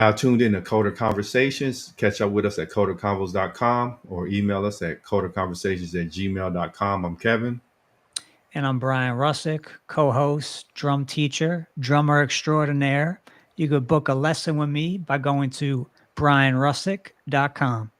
Now tuned in to Coder Conversations. Catch up with us at coderconvos.com or email us at coderconversations@gmail.com. I'm Kevin. And I'm Brian Russick, co-host, drum teacher, drummer extraordinaire. You could book a lesson with me by going to brianrussick.com.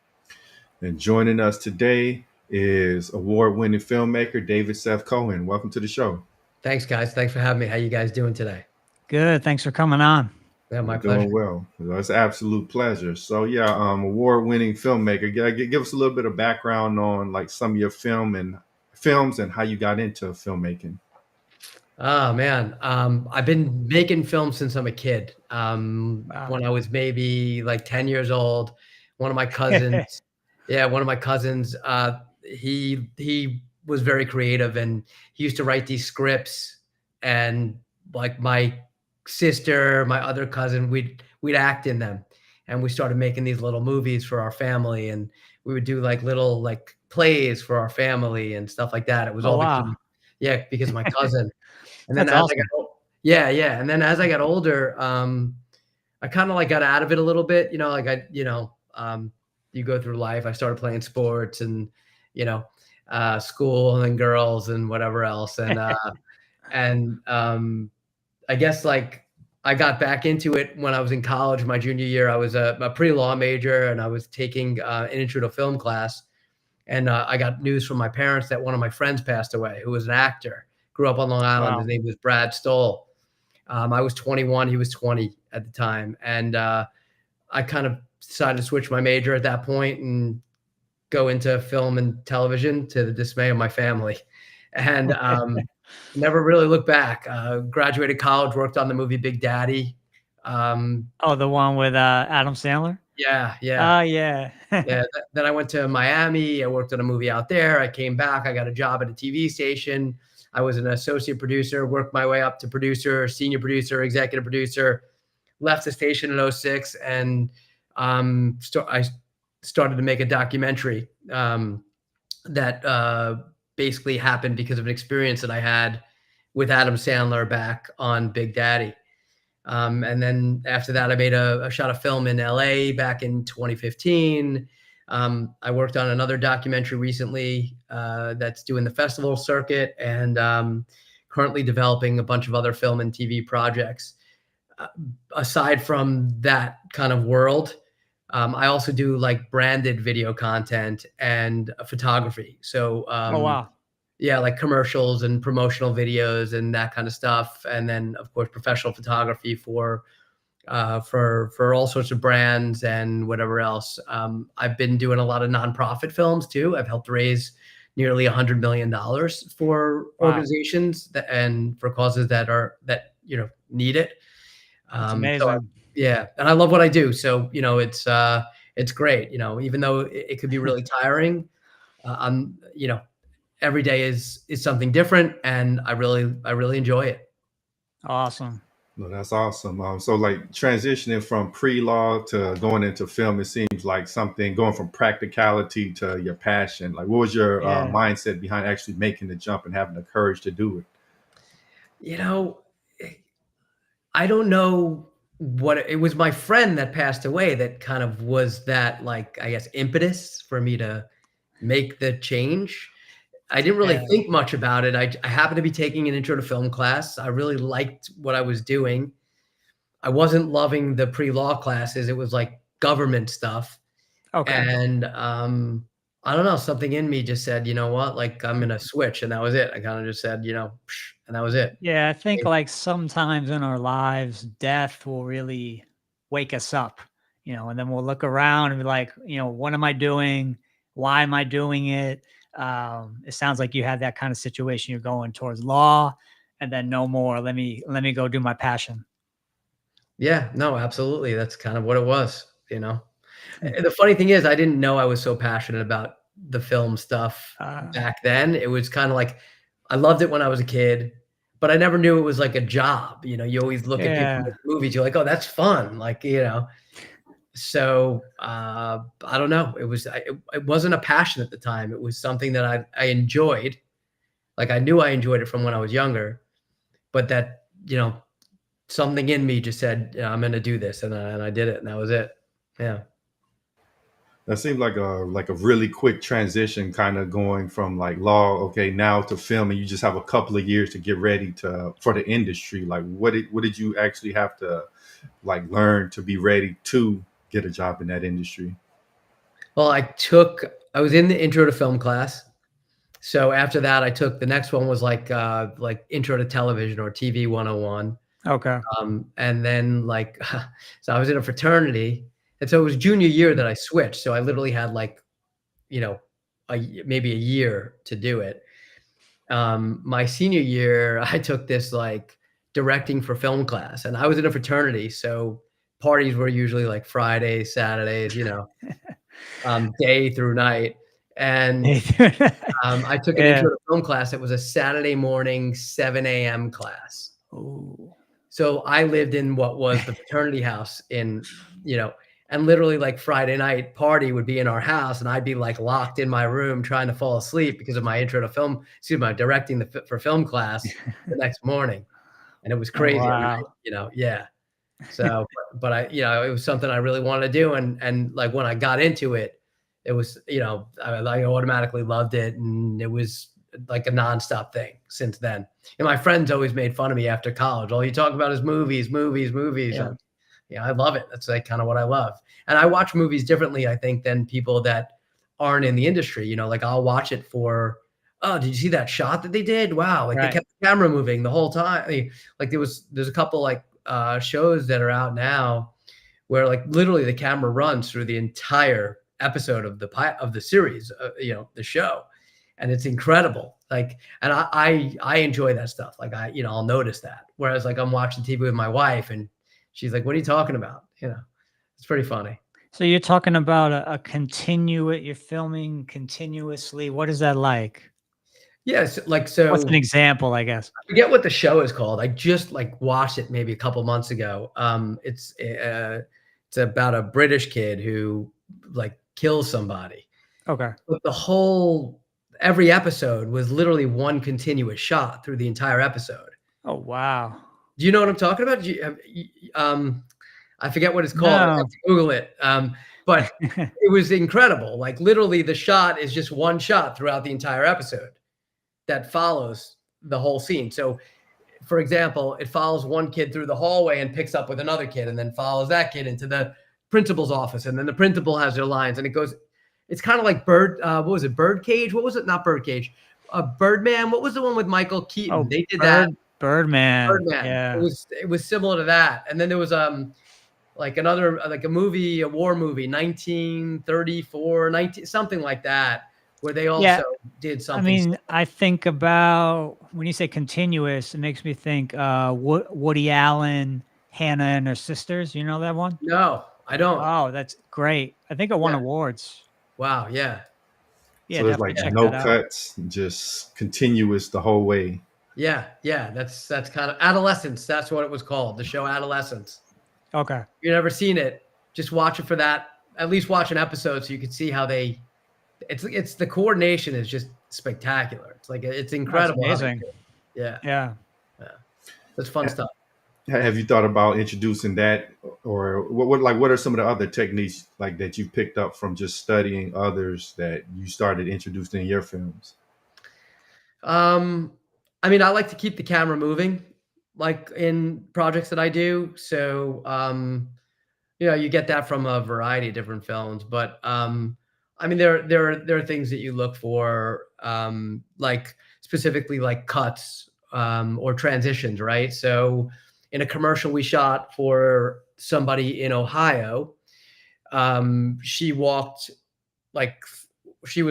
And joining us today is award-winning filmmaker David Seth Cohen. Welcome to the show. Thanks, guys. Thanks for having me. How you guys doing today? Good. Thanks for coming on. Yeah, my We're pleasure. doing well. It's an absolute pleasure. So yeah, award-winning filmmaker. Give us a little bit of background on like some of your films and how you got into filmmaking. Oh man, I've been making films since I'm a kid. Wow. When I was maybe like 10 years old, one of my cousins, he was very creative, and he used to write these scripts, and like my sister, my other cousin, we'd act in them, and we started making these little movies for our family, and we would do like little like plays for our family and stuff like that. It was Oh, all wow. because of my cousin. And then That's as awesome. yeah. And then as I got older, I kind of like got out of it a little bit, like you go through life. I started playing sports and, school and then girls and whatever else. And I guess like I got back into it when I was in college. My junior year, I was a pre-law major, and I was taking an intro to film class. And I got news from my parents that one of my friends passed away, who was an actor. Grew up on Long Island. Wow. His name was Brad Stoll. I was 21. He was 20 at the time. And I kind of decided to switch my major at that point and go into film and television, to the dismay of my family. And never really looked back. Graduated college, worked on the movie Big Daddy. Oh, the one with Adam Sandler? Yeah. Oh, yeah. Yeah. Then I went to Miami. I worked on a movie out there. I came back. I got a job at a TV station. I was an associate producer, worked my way up to producer, senior producer, executive producer, left the station in 2006, and I started to make a documentary that basically happened because of an experience that I had with Adam Sandler back on Big Daddy. And then after that, I made a shot of film in LA back in 2015. I worked on another documentary recently that's doing the festival circuit, and currently developing a bunch of other film and TV projects. Aside from that kind of world, I also do like branded video content and photography. So, Oh, wow. yeah, like commercials and promotional videos and that kind of stuff. And then of course, professional photography for all sorts of brands and whatever else. I've been doing a lot of nonprofit films too. I've helped raise nearly $100 million for organizations and for causes that need it. That's amazing. Yeah. And I love what I do. So, it's great, even though it could be really tiring. Every day is something different, and I really enjoy it. Awesome. No, that's awesome. So like transitioning from pre-law to going into film, it seems like something going from practicality to your passion. Like, what was your mindset behind actually making the jump and having the courage to do it? I don't know what it was. My friend that passed away that kind of was that, like, I guess, impetus for me to make the change. I didn't really think much about it. I happened to be taking an intro to film class. I really liked what I was doing. I wasn't loving the pre-law classes. It was like government stuff. Okay. And I don't know, something in me just said, you know what, like I'm gonna switch, and that was it. I kind of just said, and that was it. Yeah, I think like sometimes in our lives, death will really wake us up, and then we'll look around and be like, what am I doing? Why am I doing it? It sounds like you had that kind of situation. You're going towards law, and then no more. Let me go do my passion. Yeah, no, absolutely. That's kind of what it was, The funny thing is, I didn't know I was so passionate about the film stuff back then. It was kind of like, I loved it when I was a kid, but I never knew it was like a job. You always look at people in movies, you're like, oh, that's fun. Like, so I don't know. It wasn't a passion at the time. It was something that I enjoyed. Like I knew I enjoyed it from when I was younger, but that, something in me just said, yeah, I'm going to do this. And I did it, and that was it. Yeah. That seemed like a really quick transition, kind of going from like law, okay, now to film, and you just have a couple of years to get ready for the industry. Like, what did you actually have to like learn to be ready to get a job in that industry? Well, I was in the intro to film class. So after that, I took the next one was like intro to television or TV 101. Okay. And then like, so I was in a fraternity. And so it was junior year that I switched. So I literally had like, you know, maybe a year to do it. My senior year, I took this like directing for film class, and I was in a fraternity. So parties were usually like Fridays, Saturdays, day through night. And I took an intro to film class. It was a Saturday morning, 7 a.m. class. Ooh. So I lived in what was the fraternity house and literally like Friday night party would be in our house, and I'd be like locked in my room trying to fall asleep because of my intro to film, directing for film class the next morning. And it was crazy. Oh, wow. Yeah. So, but I, it was something I really wanted to do. And like when I got into it, it was, I automatically loved it. And it was like a nonstop thing since then. And my friends always made fun of me after college. All you talk about is movies. Yeah. And, I love it. That's like kind of what I love. And I watch movies differently, I think, than people that aren't in the industry. Like I'll watch it for, oh, did you see that shot that they did? Wow. Like they kept the camera moving the whole time. Like there's a couple like shows that are out now where like literally the camera runs through the entire episode of the series, the show. And it's incredible. Like, and I enjoy that stuff. Like I'll notice that. Whereas like I'm watching TV with my wife and she's like, what are you talking about? It's pretty funny. So you're talking about you're filming continuously. What is that like? Yes. So what's an example, I guess? I forget what the show is called. I just like watched it maybe a couple months ago. It's about a British kid who like kills somebody. Okay. But every episode was literally one continuous shot through the entire episode. Oh, wow. Do you know what I'm talking about? I forget what it's called. I have to Google it. But it was incredible. Like literally the shot is just one shot throughout the entire episode that follows the whole scene. So for example, it follows one kid through the hallway and picks up with another kid and then follows that kid into the principal's office. And then the principal has their lines and it goes, it's kind of like Birdcage? What was it? Not Birdcage. Birdman. What was the one with Michael Keaton? Oh, they did that. Birdman. Yeah. It was similar to that. And then there was like another like a war movie, 1934, something like that, where they also did something. I mean, I think about when you say continuous, it makes me think Woody Allen, Hannah and Her Sisters. You know that one? No, I don't. Oh, that's great. I think it won awards. Wow. Yeah. So there's like no cuts, just continuous the whole way. Yeah. Yeah. That's kind of Adolescence. That's what it was called. The show Adolescence. Okay. If you've never seen it, just watch it for that. At least watch an episode so you can see how it's the coordination is just spectacular. It's like, it's incredible. That's amazing. Yeah. Yeah. That's fun stuff. Have you thought about introducing that, or what are some of the other techniques like that you picked up from just studying others that you started introducing in your films? I mean, I like to keep the camera moving, like in projects that I do. So, you get that from a variety of different films, but, I mean, there are things that you look for, like specifically like cuts, or transitions, right? So in a commercial we shot for somebody in Ohio, she was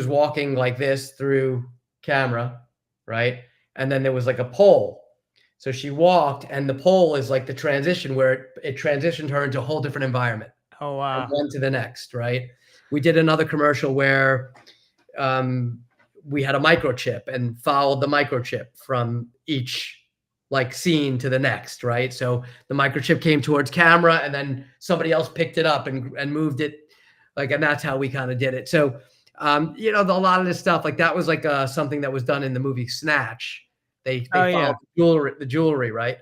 walking like this through camera, right? And then there was like a pole. So she walked and the pole is like the transition where it transitioned her into a whole different environment. Oh, wow. And one to the next, right? We did another commercial where we had a microchip and followed the microchip from each like scene to the next, right? So the microchip came towards camera and then somebody else picked it up and moved it, like, and that's how we kind of did it. So, a lot of this stuff, like that was like something that was done in the movie Snatch. They followed the jewelry, right?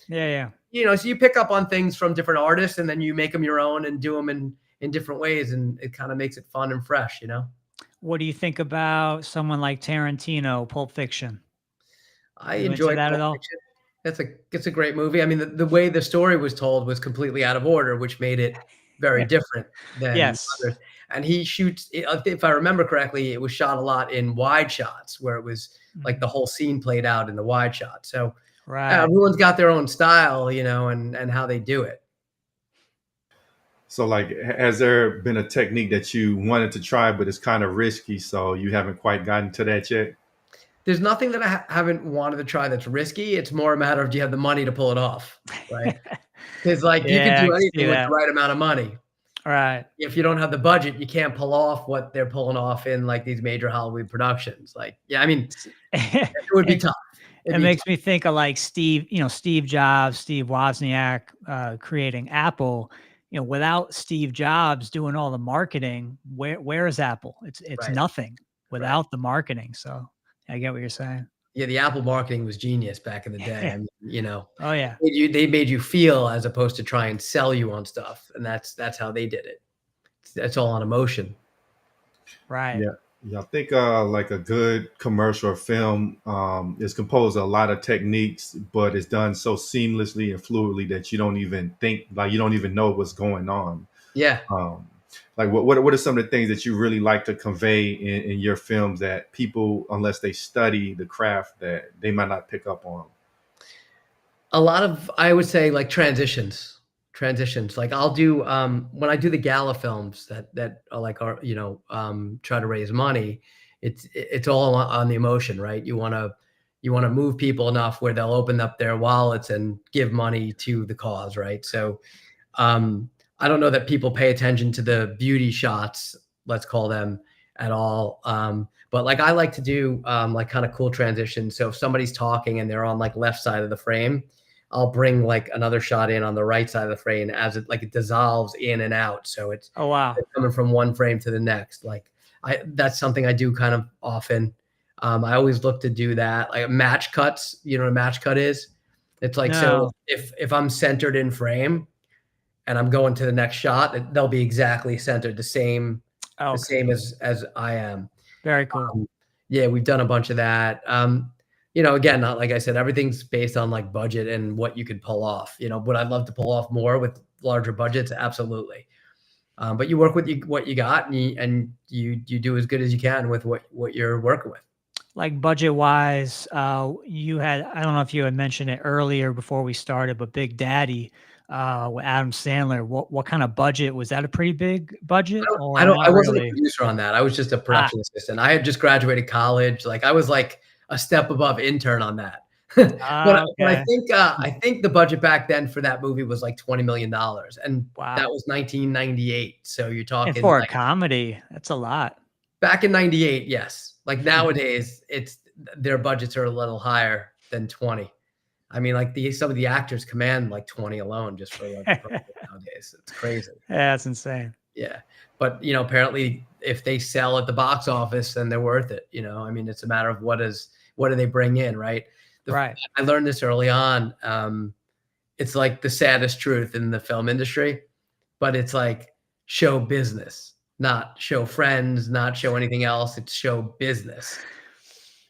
Yeah. you know, so you pick up on things from different artists and then you make them your own and do them in different ways. And it kind of makes it fun and fresh, you know? What do you think about someone like Tarantino, Pulp Fiction? I You into enjoyed that at Pulp all? Fiction. It's a great movie. I mean, the way the story was told was completely out of order, which made it very different than Yes. others. And he shoots, if I remember correctly, it was shot a lot in wide shots where it was like the whole scene played out in the wide shot. So Right. everyone's got their own style, you know, and how they do it. So, like, has there been a technique that you wanted to try, but it's kind of risky, so you haven't quite gotten to that yet? There's nothing that I haven't wanted to try that's risky. It's more a matter of do you have the money to pull it off, right? Because like you can Yeah, I do can see anything with the that. right amount of money. Right. If you don't have the budget, you can't pull off what they're pulling off in like these major Hollywood productions. Like, yeah, I mean, it would be It tough. it makes me think of like Steve Jobs, Steve Wozniak, creating Apple. You know, without Steve Jobs doing all the marketing, where is Apple? It's Right, nothing right. without the marketing. So I get what you're saying. Yeah, the Apple marketing was genius back in the day. I mean, you know, Oh yeah. they made you feel as opposed to try and sell you on stuff, and that's how they did it. That's all on emotion. Right. Yeah. Yeah, I think like a good commercial or film is composed of a lot of techniques, but it's done so seamlessly and fluidly that you don't even think, like you don't even know what's going on. Yeah. Um, like what are some of the things that you really like to convey in your films that people, unless they study the craft, that they might not pick up on? A lot of, I would say, like transitions. Like I'll do when I do the gala films that are like you know, try to raise money. It's all on the emotion, right? You want to move people enough where they'll open up their wallets and give money to the cause, right? So I don't know that people pay attention to the beauty shots, let's call them, at all. But like I like to do like kind of cool transitions. So if somebody's talking and they're on like left side of the frame, I'll bring like another shot in on the right side of the frame as it dissolves in and out. So it's Oh wow. coming from one frame to the next. Like that's something I do kind of often. I always look to do that. Like match cuts, you know what a match cut is? It's like, so No. if I'm centered in frame and I'm going to the next shot, they'll be exactly centered, the same Okay. as I am. Very cool. Yeah, we've done a bunch of that. You know, again, not like I said, everything's based on like budget and what you could pull off. You know, would I love to pull off more with larger budgets? Absolutely. But you work with what you got, and you do as good as you can with what you're working with. Like budget wise, you had, I don't know if you had mentioned it earlier before we started, but Big Daddy, with Adam Sandler, what kind of budget was that? A pretty big budget or I not wasn't a really? producer on that. I was just a Ah, production assistant. I had just graduated college. Like I was like a step above intern on that. But okay. I think the budget back then for that movie was like $20 million, and that Wow. was 1998. So you're And talking for a like comedy, that's a lot. back in 98, yes. Like nowadays, it's their budgets are a little higher than 20. I mean, like some of the actors command like 20 alone just for like nowadays. It's crazy. Yeah, that's insane. Yeah. But you know, apparently if they sell at the box office, then they're worth it. You know, I mean, it's a matter of what do they bring in, right? Right. I learned this early on. It's like the saddest truth in the film industry, but it's like show business, not show friends, not show anything else. It's show business.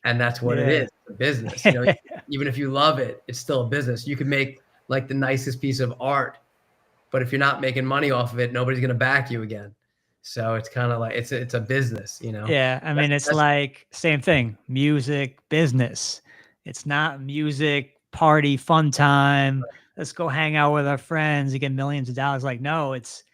And that's what it Yeah. is, a business. You know, even if you love it, it's still a business. You can make like the nicest piece of art, but if you're not making money off of it, nobody's going to back you again. So it's kind of like it's a business, you know. Yeah, I mean, it's That's like same thing, music, business. It's not music, party, fun time. Let's go hang out with our friends and get millions of dollars. Like, no, it's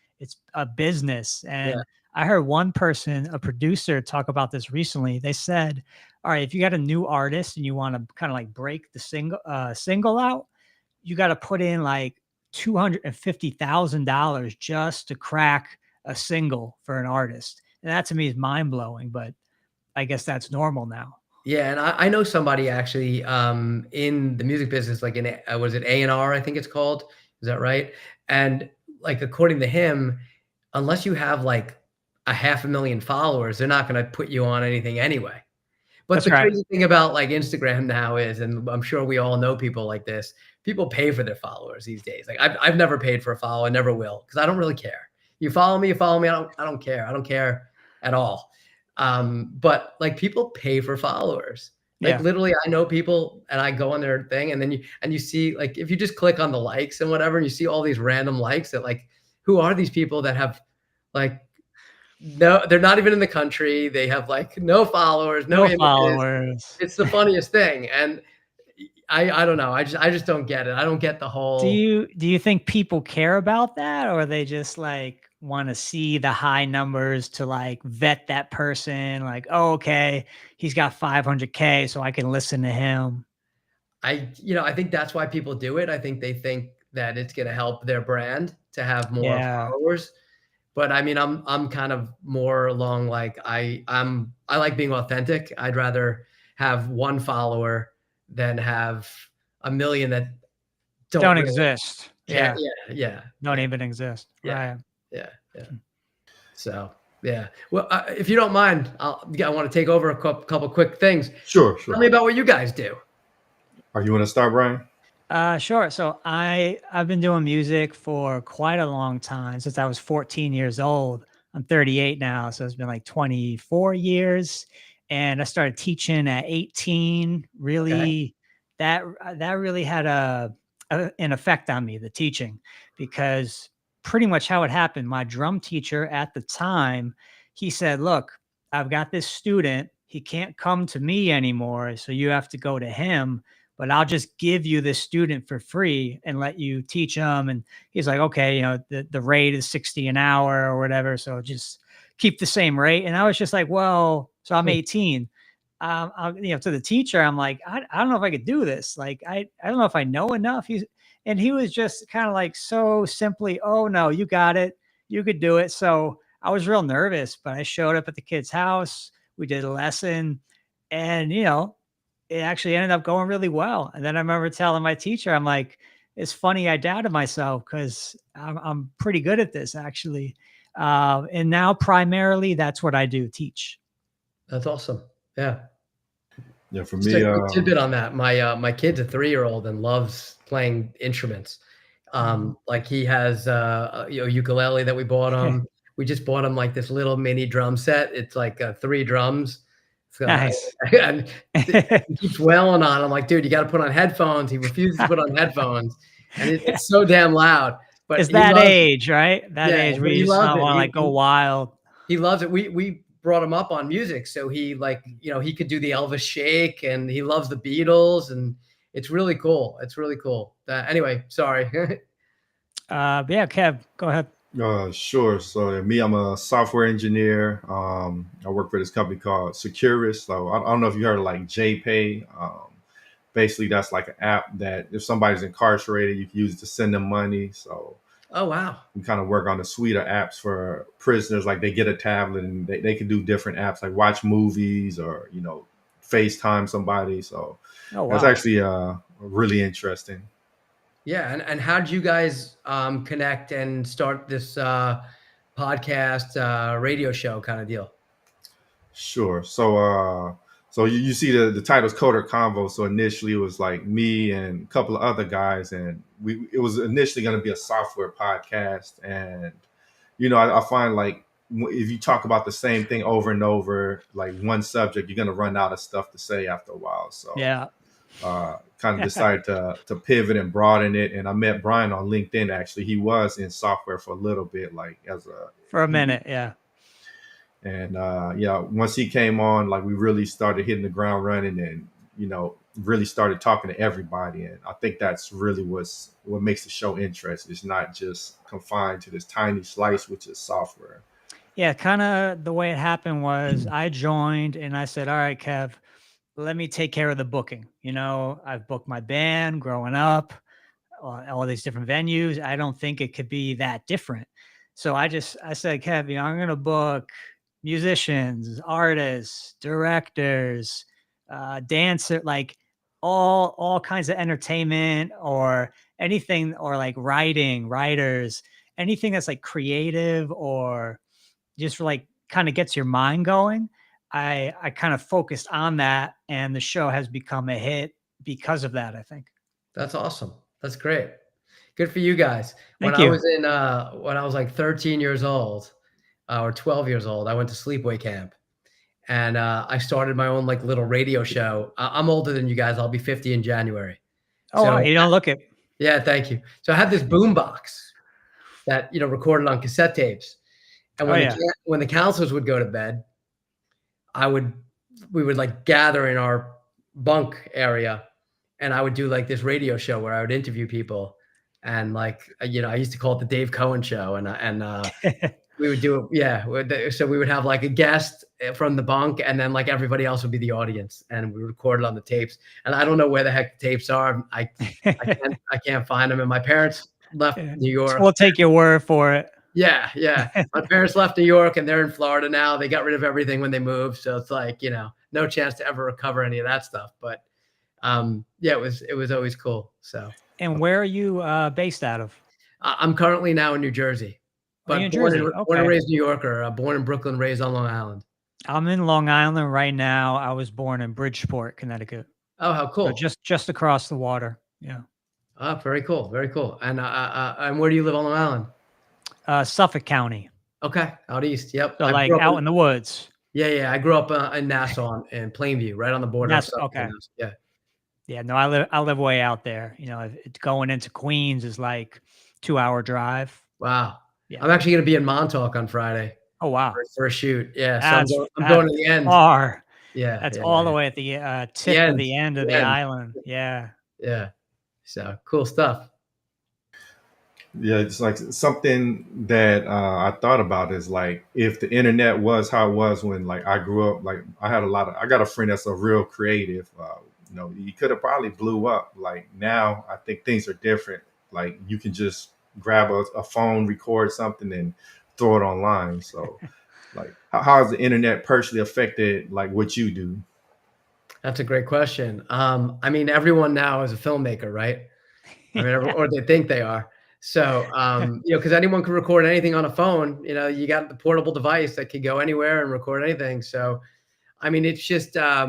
a business. yeah, And I heard one person, a producer, talk about this recently. They said, all right, if you got a new artist and you want to kind of like break the single out, you got to put in like $250,000 just to crack a single for an artist. And that to me is mind blowing, but I guess that's normal now. yeah. And I know somebody actually in the music business, like in was it A&R? I think it's called. Is that right? And like according to him, unless you have like 500,000 followers, they're not going to put you on anything anyway. But That's the right. crazy thing about like Instagram now is, and I'm sure we all know people like this, people pay for their followers these days. Like I've never paid for a follow. I never will, because I don't really care. You follow me, you follow me. I don't care. I don't care at all. But like people pay for followers. Like literally, I know people, and I go on their thing, and then you see, like, if you just click on the likes and whatever, and you see all these random likes that, like, who are these people that have, like, no, they're not even in the country. They have like no followers, no images. Followers. It's the funniest thing. And I don't know. I just don't get it. I don't get the whole. Do you think people care about that, or they just like want to see the high numbers to like vet that person? Like, oh, okay, he's got 500K, so I can listen to him. I think that's why people do it. I think they think that it's going to help their brand to have more followers. But I mean, I'm kind of more along like I like being authentic. I'd rather have one follower than have a million that don't really exist. Yeah. Don't even exist. Yeah. Right. Yeah. So yeah. Well, if you don't mind, I want to take over a couple quick things. Sure. Tell me about what you guys do. Are you want to start, Brian? Sure. So I've been doing music for quite a long time, since I was 14 years old. I'm 38 now, so it's been like 24 years. And I started teaching at 18. Really, that really had an effect on me, the teaching, because pretty much how it happened, my drum teacher at the time, he said, look, I've got this student. He can't come to me anymore, so you have to go to him. But I'll just give you this student for free and let you teach them. And he's like, okay, the rate is 60 an hour or whatever. So just keep the same rate. And I was just like, well, so I'm 18. To the teacher, I'm like, I don't know if I could do this. Like, I don't know if I know enough. And he was just kind of like so simply, oh no, you got it. You could do it. So I was real nervous, but I showed up at the kid's house. We did a lesson, and it actually ended up going really well. And then I remember telling my teacher, I'm like, it's funny, I doubted myself because I'm pretty good at this, actually. And now primarily that's what I do, teach. That's awesome. Yeah. Yeah, for just me, a tidbit on that. My kid's a 3-year-old and loves playing instruments. Like he has a ukulele that we bought him. We just bought him like this little mini drum set. It's like 3 drums. Nice. And he keeps wailing on. I'm like, dude, you got to put on headphones. He refuses to put on headphones, and it's so damn loud. But it's that age, right? That age where you just want to like go wild. He loves it. We brought him up on music, so he he could do the Elvis shake, and he loves the Beatles, and it's really cool. It's really cool. Anyway, sorry. Yeah, Kev, go ahead. Sure. So me, I'm a software engineer. I work for this company called Securus. So I don't know if you heard of like JPay. Basically, that's like an app that if somebody's incarcerated, you can use it to send them money. So oh wow, we kind of work on a suite of apps for prisoners. Like they get a tablet and they can do different apps, like watch movies or FaceTime somebody. So that's actually really interesting. Yeah, and how did you guys connect and start this podcast, radio show kind of deal? Sure. So you see the title's Coder Convo. So initially it was like me and a couple of other guys, and it was initially going to be a software podcast. And I find like if you talk about the same thing over and over, like one subject, you're going to run out of stuff to say after a while. So yeah. Kind of decided to pivot and broaden it. And I met Brian on LinkedIn. Actually, he was in software for a little bit, like for a minute. Yeah. And once he came on, like we really started hitting the ground running and, really started talking to everybody. And I think that's really what makes the show interesting. It's not just confined to this tiny slice, which is software. Yeah. Kind of the way it happened was I joined and I said, all right, Kev, let me take care of the booking. I've booked my band growing up, all these different venues. I don't think it could be that different. So I said, Kev, I'm going to book musicians, artists, directors, dancer, like all kinds of entertainment or anything, or like writers, anything that's like creative or just like kind of gets your mind going. I kind of focused on that, and the show has become a hit because of that, I think. That's awesome. That's great. Good for you guys. Thank you. When I was like 13 years old, or 12 years old, I went to sleepaway camp, and I started my own like little radio show. I'm older than you guys. I'll be 50 in January. Oh, wow, So you don't look it. yeah, thank you. So I had this boom box that, you know, recorded on cassette tapes. And Oh, yeah. when the counselors would go to bed, we would like gather in our bunk area, and I would do like this radio show where I would interview people, and like, you know, I used to call it the Dave Cohen show, and we would do it. Yeah. So we would have like a guest from the bunk, and then like everybody else would be the audience, and we recorded on the tapes. And I don't know where the heck the tapes are. I can't find them. And my parents left New York. We'll take your word for it. Yeah. Yeah. My parents left New York, and they're in Florida now. They got rid of everything when they moved. So it's like, you know, no chance to ever recover any of that stuff. But yeah, it was always cool. So. And where are you based out of? I'm currently now in New Jersey. But born and raised New Yorker, born in Brooklyn, raised on Long Island. I'm in Long Island right now. I was born in Bridgeport, Connecticut. Oh, how cool! So just across the water. Yeah. Oh, very cool, very cool. And where do you live on Long Island? Suffolk County. Okay, out east. Yep. So like out in the woods. Yeah. I grew up in Nassau and Plainview, right on the border. Okay. Yeah. Yeah. No, I live way out there. You know, going into Queens is like 2-hour drive. Wow. Yeah. I'm actually going to be in Montauk on Friday. Oh, wow. For a shoot. Yeah. So I'm going to the end. Far. Yeah. That's all the way at the tip of the end of the island. Yeah. Yeah. So cool stuff. Yeah, it's like something that I thought about is like if the internet was how it was when like I grew up, like I got a friend that's a real creative. You know, he could have probably blew up. Like now, I think things are different. Like you can just grab a phone, record something, and throw it online. So, like, how has the internet personally affected like what you do? That's a great question. I mean, everyone now is a filmmaker, right? I mean, or they think they are. So, you know, because anyone can record anything on a phone. You know, you got the portable device that can go anywhere and record anything. So, I mean, it's just, I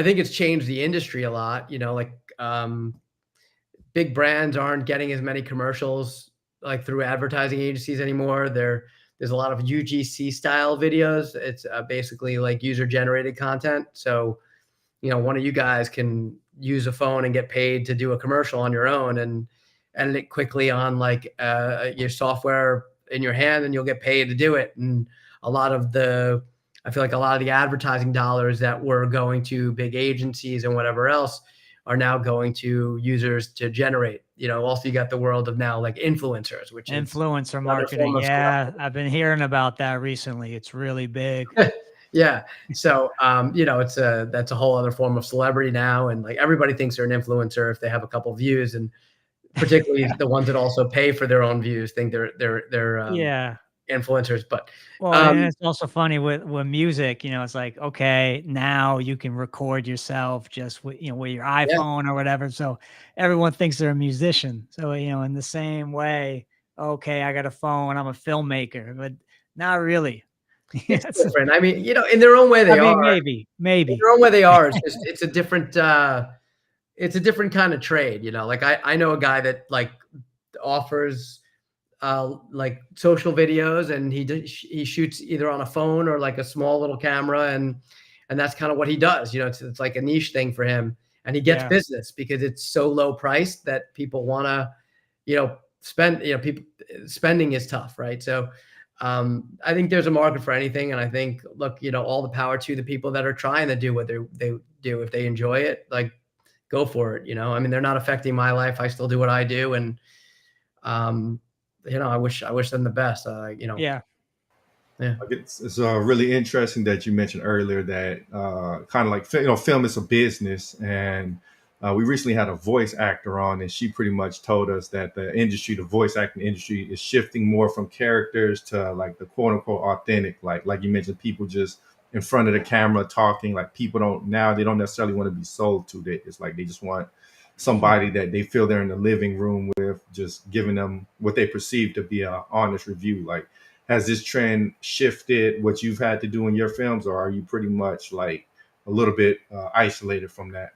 think it's changed the industry a lot. You know, like big brands aren't getting as many commercials like through advertising agencies anymore. There's a lot of UGC style videos. It's basically like user generated content. So, you know, one of you guys can use a phone and get paid to do a commercial on your own and edit it quickly on like your software in your hand, and you'll get paid to do it. And I feel like a lot of the advertising dollars that were going to big agencies and whatever else are now going to users to generate. You know, also you got the world of now like influencers, which is influencer marketing. Yeah, I've been hearing about that recently. It's really big. Yeah. So, you know, that's a whole other form of celebrity now. And like everybody thinks they're an influencer if they have a couple of views, and particularly the ones that also pay for their own views think they're yeah, influencers. But and it's also funny with music, you know, it's like, okay, now you can record yourself just with, you know, with your iPhone or whatever. So everyone thinks they're a musician. So, you know, in the same way, okay, I got a phone, I'm a filmmaker, but not really. It's different. I mean, you know, in their own way they are. Maybe. In their own way they are. It's a different kind of trade, you know. Like I know a guy that like offers like social videos, and he shoots either on a phone or like a small little camera, and that's kind of what he does. You know, it's like a niche thing for him, and he gets business because it's so low priced that people want to, you know, spend. You know, spending is tough, right? So. I think there's a market for anything. And I think, look, you know, all the power to the people that are trying to do what they do. If they enjoy it, like go for it. You know, I mean, they're not affecting my life. I still do what I do. And, you know, I wish them the best, you know. Yeah. It's really interesting that you mentioned earlier that kind of like, you know, film is a business. And we recently had a voice actor on, and she pretty much told us that the voice acting industry is shifting more from characters to like the quote unquote authentic, like you mentioned, people just in front of the camera talking. Like people they don't necessarily want to be sold to. It's like they just want somebody that they feel they're in the living room with, just giving them what they perceive to be an honest review. Like, has this trend shifted what you've had to do in your films, or are you pretty much like a little bit isolated from that?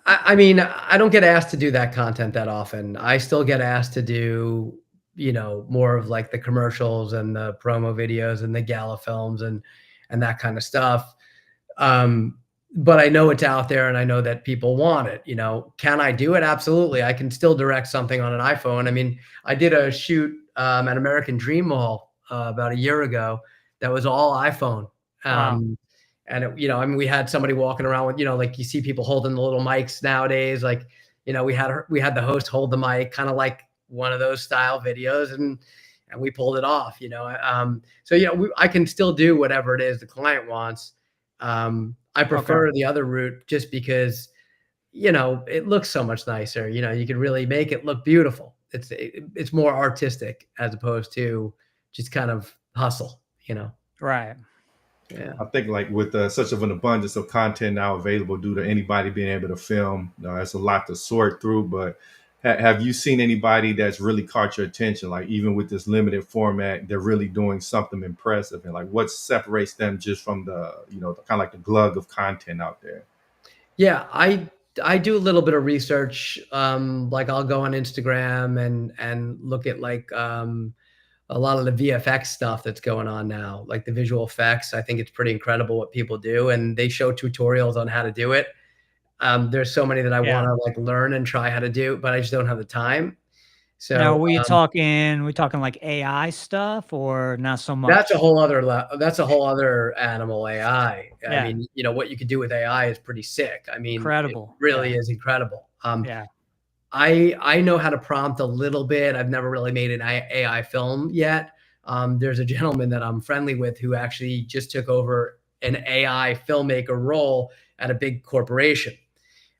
I mean, I don't get asked to do that content that often. I still get asked to do, more of like the commercials and the promo videos and the gala films and that kind of stuff. But I know it's out there and I know that people want it. Can I do it? Absolutely. I can still direct something on an iPhone. I mean, I did a shoot at American Dream Mall about a year ago that was all iPhone. Wow. And I mean, we had somebody walking around with, like you see people holding the little mics nowadays. Like, we had the host hold the mic, kind of like one of those style videos, and we pulled it off. So I can still do whatever it is the client wants. I prefer the other route just because, it looks so much nicer. You can really make it look beautiful. It's more artistic as opposed to just kind of hustle. Right. Yeah. I think like with such of an abundance of content now available due to anybody being able to film, that's a lot to sort through. But have you seen anybody that's really caught your attention? Like even with this limited format, they're really doing something impressive. And like what separates them just from the, kind of like the glug of content out there? Yeah, I do a little bit of research. Like I'll go on Instagram and look at like a lot of the VFX stuff that's going on now, like the visual effects. I think it's pretty incredible what people do, and they show tutorials on how to do it. There's so many that I want to like learn and try how to do, but I just don't have the time. So now, we talking like AI stuff or not so much? that's a whole other animal, AI. I mean, what you could do with AI is pretty sick. I mean, incredible. It really is incredible. Yeah. I know how to prompt a little bit. I've never really made an AI film yet. There's a gentleman that I'm friendly with who actually just took over an AI filmmaker role at a big corporation.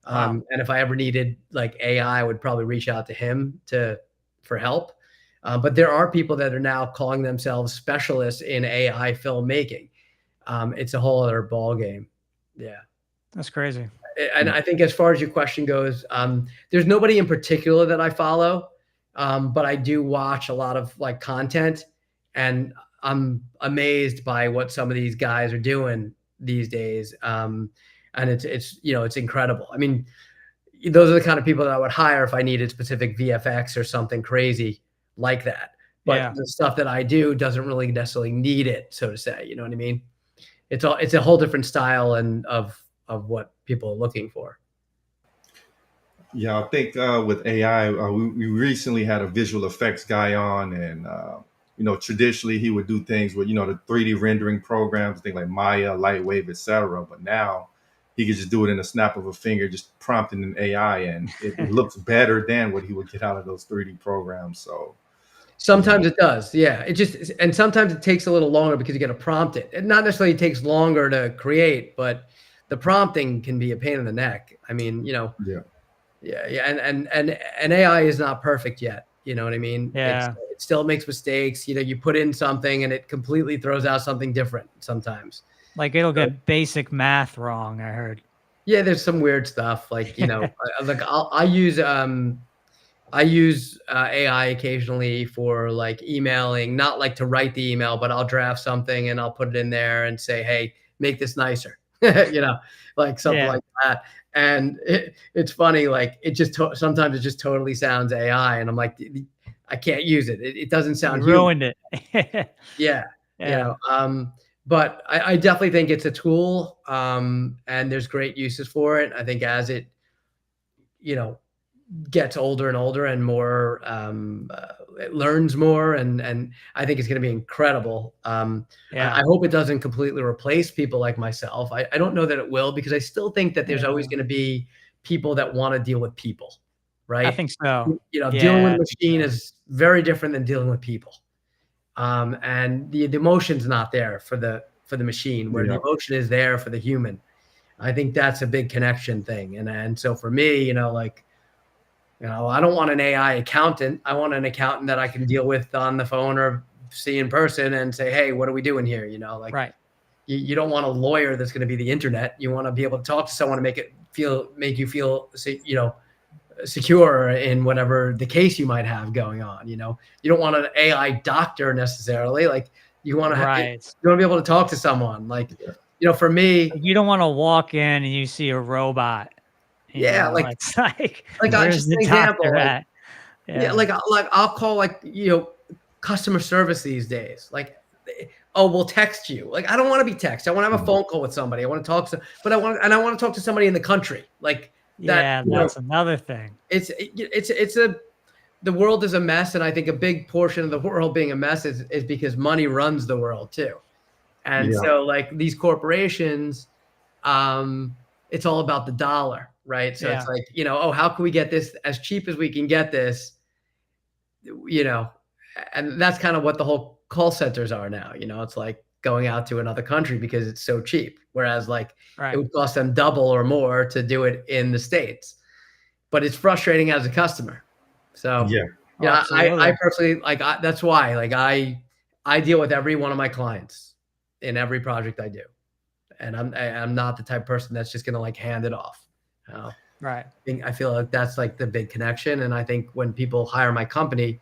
And if I ever needed like AI, I would probably reach out to him for help. But there are people that are now calling themselves specialists in AI filmmaking. It's a whole other ball game. Yeah. That's crazy. And I think as far as your question goes, there's nobody in particular that I follow, but I do watch a lot of like content, and I'm amazed by what some of these guys are doing these days. And it's incredible. I mean, those are the kind of people that I would hire if I needed specific VFX or something crazy like that. But the stuff that I do doesn't really necessarily need it, so to say. You know what I mean? It's a whole different style and of what people are looking for. Yeah, I think with AI, we recently had a visual effects guy on, and traditionally he would do things with the 3D rendering programs, things like Maya, Lightwave, etc. But now he could just do it in a snap of a finger, just prompting an AI, and it looks better than what he would get out of those 3D programs. So sometimes it does, yeah. And sometimes it takes a little longer because you got to prompt it. It not necessarily takes longer to create, but the prompting can be a pain in the neck. I mean, yeah. And AI is not perfect yet. You know what I mean? Yeah. It still makes mistakes. You put in something and it completely throws out something different sometimes. Like it'll get basic math wrong, I heard. Yeah, there's some weird stuff. Like, like I use AI occasionally for like emailing, not like to write the email, but I'll draft something and I'll put it in there and say, hey, make this nicer. Like something like that. And it's funny, like it just sometimes it just totally sounds AI, and I'm like, I can't use it. It doesn't sound you ruined it. Yeah. But I definitely think it's a tool, and there's great uses for it. I think as it gets older and older and more, it learns more, and I think it's going to be incredible. I hope it doesn't completely replace people like myself. I don't know that it will, because I still think that there's always going to be people that want to deal with people, right? I think so. Dealing with a machine is very different than dealing with people. And the emotion's not there for the machine, where the emotion is there for the human. I think that's a big connection thing. And so for me, I don't want an AI accountant. I want an accountant that I can deal with on the phone or see in person and say, hey, what are we doing here? Right. You don't want a lawyer that's going to be the internet. You want to be able to talk to someone and make you feel, secure in whatever the case you might have going on. You don't want an AI doctor necessarily. Like you want to you want to be able to talk to someone. Like, for me, you don't want to walk in and you see a robot Yeah, like it's like just where's an the example, doctor like at? yeah, like I'll call like customer service these days. Like, oh, we'll text you. Like, I don't want to be texted. I want to have a phone call with somebody. I want to talk to, but I want to talk to somebody in the country. Like that. Yeah, that's another thing. The world is a mess, and I think a big portion of the world being a mess is because money runs the world too. And so like these corporations, it's all about the dollar, right? So it's like, oh, how can we get this as cheap as we can get this? And that's kind of what the whole call centers are now. It's like going out to another country because it's so cheap. Whereas like it would cost them double or more to do it in the States. But it's frustrating as a customer. So I personally that's why like I deal with every one of my clients in every project I do. And I'm not the type of person that's just gonna like hand it off. Right. I feel like that's like the big connection. And I think when people hire my company,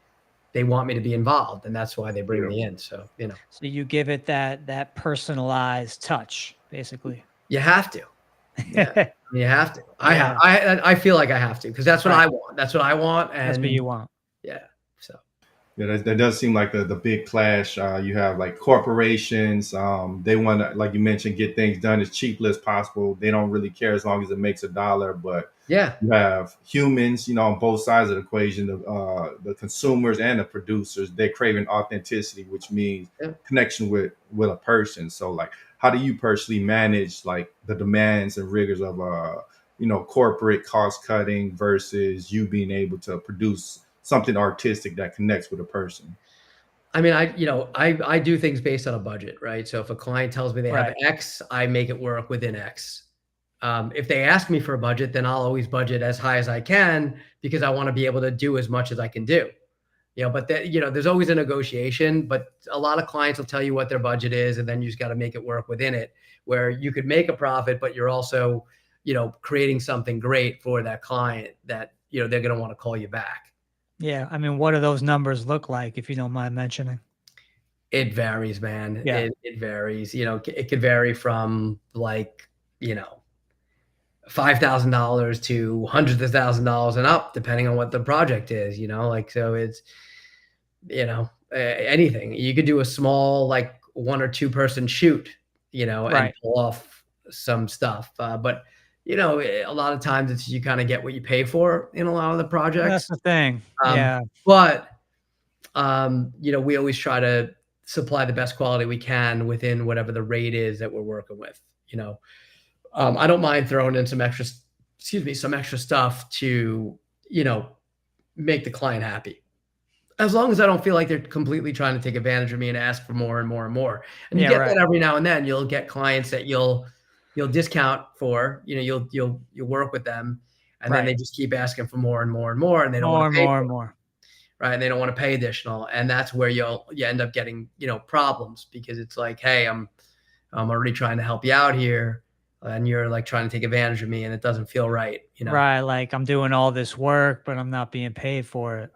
they want me to be involved, and that's why they bring me in. So, So you give it that personalized touch, basically. You have to. Yeah. You have to. I feel like I have to, because that's what I want. That's what I want. And that's what you want. Yeah. So. Yeah, that does seem like the big clash. You have like corporations. They want to, like you mentioned, get things done as cheaply as possible. They don't really care as long as it makes a dollar. But you have humans, on both sides of the equation, the consumers and the producers. They're craving authenticity, which means connection with a person. So like, how do you personally manage like the demands and rigors of corporate cost cutting versus you being able to produce something artistic that connects with a person? I mean, I do things based on a budget, right? So if a client tells me they have X, I make it work within X. If they ask me for a budget, then I'll always budget as high as I can, because I want to be able to do as much as I can do. But there's always a negotiation, but a lot of clients will tell you what their budget is, and then you just got to make it work within it, where you could make a profit, but you're also, creating something great for that client that, they're going to want to call you back. Yeah. I mean, what do those numbers look like, if you don't mind mentioning? It varies, man. Yeah. It varies. It could vary from like, $5,000 to hundreds of $1,000s and up, depending on what the project is, so it's, anything. You could do a small, like 1 or 2 person shoot, and pull off some stuff. But a lot of times it's, you kind of get what you pay for in a lot of the projects. That's the thing. But, we always try to supply the best quality we can within whatever the rate is that we're working with. I don't mind throwing in some extra stuff to, make the client happy, as long as I don't feel like they're completely trying to take advantage of me and ask for more and more and more. And you get that every now and then. You'll get clients that you'll discount for, you'll work with them, and then they just keep asking for more and more and more, and they don't want to pay more and more. Right. And they don't want to pay additional. And that's where you end up getting, problems, because it's like, hey, I'm already trying to help you out here, and you're like trying to take advantage of me, and it doesn't feel right. Right. Like, I'm doing all this work, but I'm not being paid for it.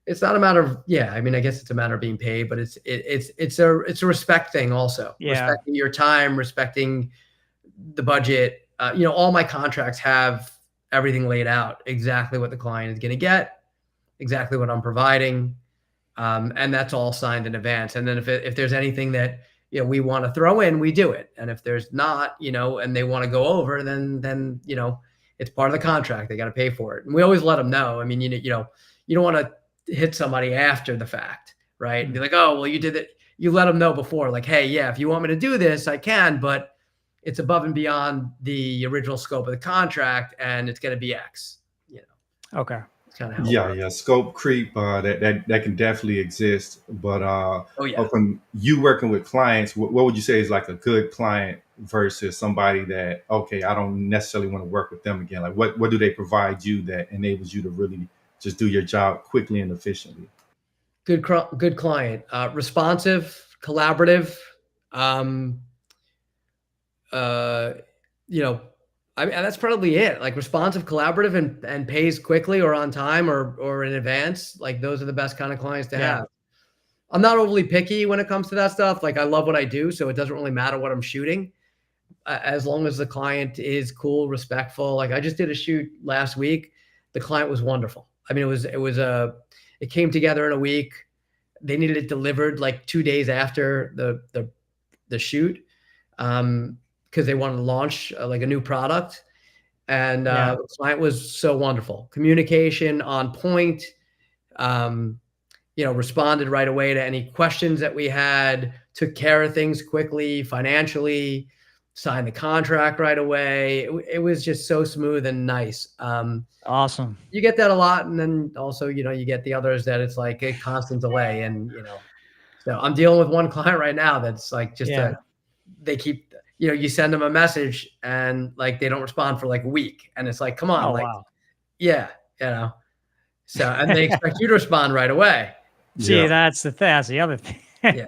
It's not a matter of, I mean, I guess it's a matter of being paid, but it's a respect thing also. Respecting your time, respecting the budget. All my contracts have everything laid out, exactly what the client is going to get, exactly what I'm providing. And that's all signed in advance. And then if there's anything that, we want to throw in, we do it. And if there's not, and they want to go over, then, it's part of the contract. They got to pay for it. And we always let them know. I mean, you don't want to hit somebody after the fact, right? And be like, oh, well, you did it. You let them know before, like, hey, yeah, if you want me to do this, I can, but it's above and beyond the original scope of the contract, and it's going to be X, Okay. Kind of scope creep, that can definitely exist. But from you working with clients, what would you say is like a good client versus somebody that, okay, I don't necessarily want to work with them again? Like, what do they provide you that enables you to really just do your job quickly and efficiently? Good client, responsive, collaborative. I mean, that's probably it. Like, responsive, collaborative, and pays quickly or on time or in advance. Like, those are the best kind of clients to have. I'm not overly picky when it comes to that stuff. Like, I love what I do, so it doesn't really matter what I'm shooting. as long as the client is cool, respectful. Like I just did a shoot last week. The client was wonderful. I mean, it came together in a week. They needed it delivered like 2 days after the shoot, because they wanted to launch like a new product. And the client was so wonderful. Communication on point. Responded right away to any questions that we had, took care of things quickly, financially, signed the contract right away. It was just so smooth and nice. Awesome. You get that a lot. And then also, you get the others that it's like a constant delay. And, so I'm dealing with one client right now that's like they keep, you send them a message and like they don't respond for like a week. And it's like, come on, wow. So, and they expect you to respond right away. See, that's the thing. That's the other thing. Yeah.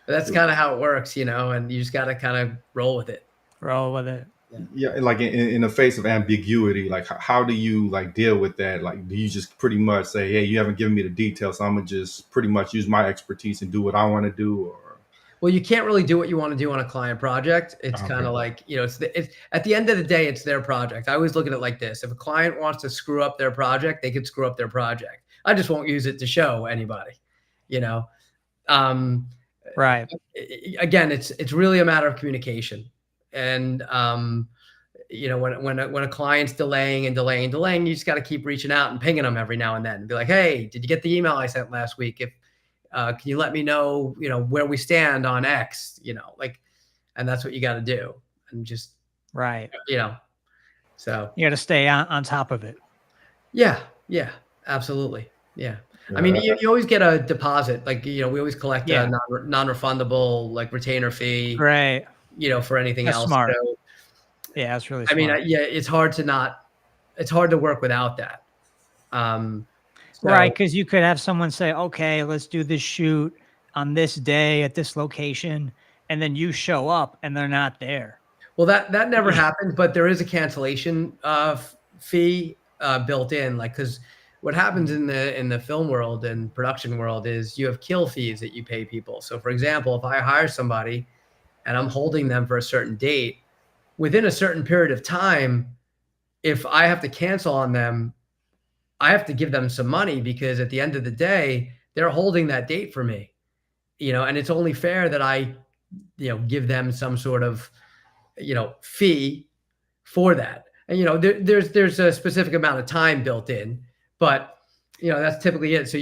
But that's kind of how it works, and you just got to kind of roll with it. Yeah. Like in the face of ambiguity, like how do you like deal with that? Like, do you just pretty much say, hey, you haven't given me the details, so I'm gonna just pretty much use my expertise and do what I want to do? Or well, you can't really do what you want to do on a client project. It's kind of like, it's at the end of the day, it's their project. I always look at it like this. If a client wants to screw up their project, they could screw up their project. I just won't use it to show anybody, Right. Again, it's really a matter of communication. And, when a client's delaying, you just got to keep reaching out and pinging them every now and then and be like, hey, did you get the email I sent last week? If, can you let me know, where we stand on X, and that's what you got to do. And just, right. So you got to stay on top of it. Yeah. Yeah, absolutely. Yeah. I mean, you always get a deposit, like, we always collect a non-refundable, like retainer fee, right. For anything else. Smart. So, yeah, that's really smart. I mean, it's hard to work without that. Right. Because you could have someone say, okay, let's do this shoot on this day at this location. And then you show up and they're not there. Well, that never happened, but there is a cancellation fee built in, like, because what happens in the film world and production world is you have kill fees that you pay people. So for example, if I hire somebody and I'm holding them for a certain date, within a certain period of time, if I have to cancel on them, I have to give them some money, because at the end of the day, they're holding that date for me, and it's only fair that I, give them some sort of, fee for that. And, there's a specific amount of time built in, but, that's typically it. So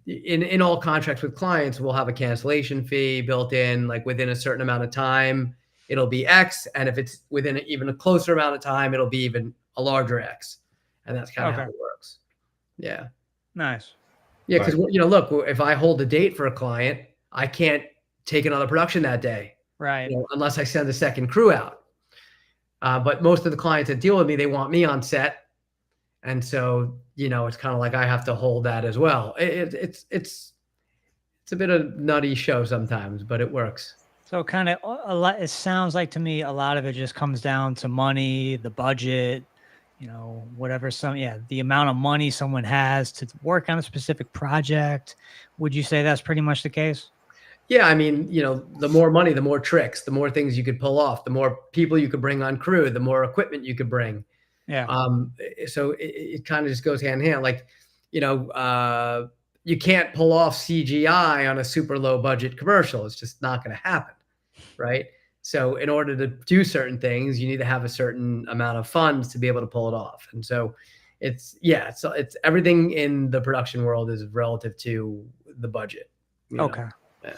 in all contracts with clients, we'll have a cancellation fee built in, like within a certain amount of time, it'll be X. And if it's within even a closer amount of time, it'll be even a larger X. And that's kind of how it works. Yeah. Nice. Yeah. Because, look, if I hold a date for a client, I can't take another production that day. Right. Unless I send a second crew out. But most of the clients that deal with me, they want me on set. And so, it's kind of like I have to hold that as well. It's a bit of nutty show sometimes, but it works. So kind of a lot, it sounds like to me, a lot of it just comes down to money, the budget, whatever, the amount of money someone has to work on a specific project. Would you say that's pretty much the case? Yeah. I mean, the more money, the more tricks, the more things you could pull off, the more people you could bring on crew, the more equipment you could bring. Yeah. So it kind of just goes hand in hand. Like, you can't pull off CGI on a super low budget commercial. It's just not going to happen. Right. So in order to do certain things, you need to have a certain amount of funds to be able to pull it off. And so it's everything in the production world is relative to the budget. Okay. Yeah.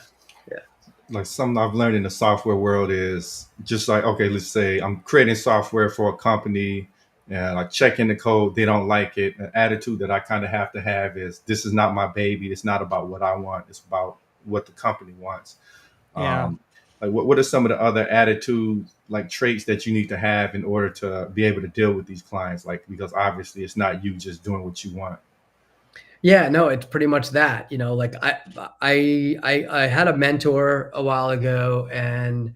Like something I've learned in the software world is just like, okay, let's say I'm creating software for a company and like checking the code, they don't like it. An attitude that I kind of have to have is, this is not my baby. It's not about what I want. It's about what the company wants. Yeah. Like what are some of the other attitudes, like traits that you need to have in order to be able to deal with these clients? Like, because obviously it's not you just doing what you want. Yeah, no, it's pretty much that, like I had a mentor a while ago, and,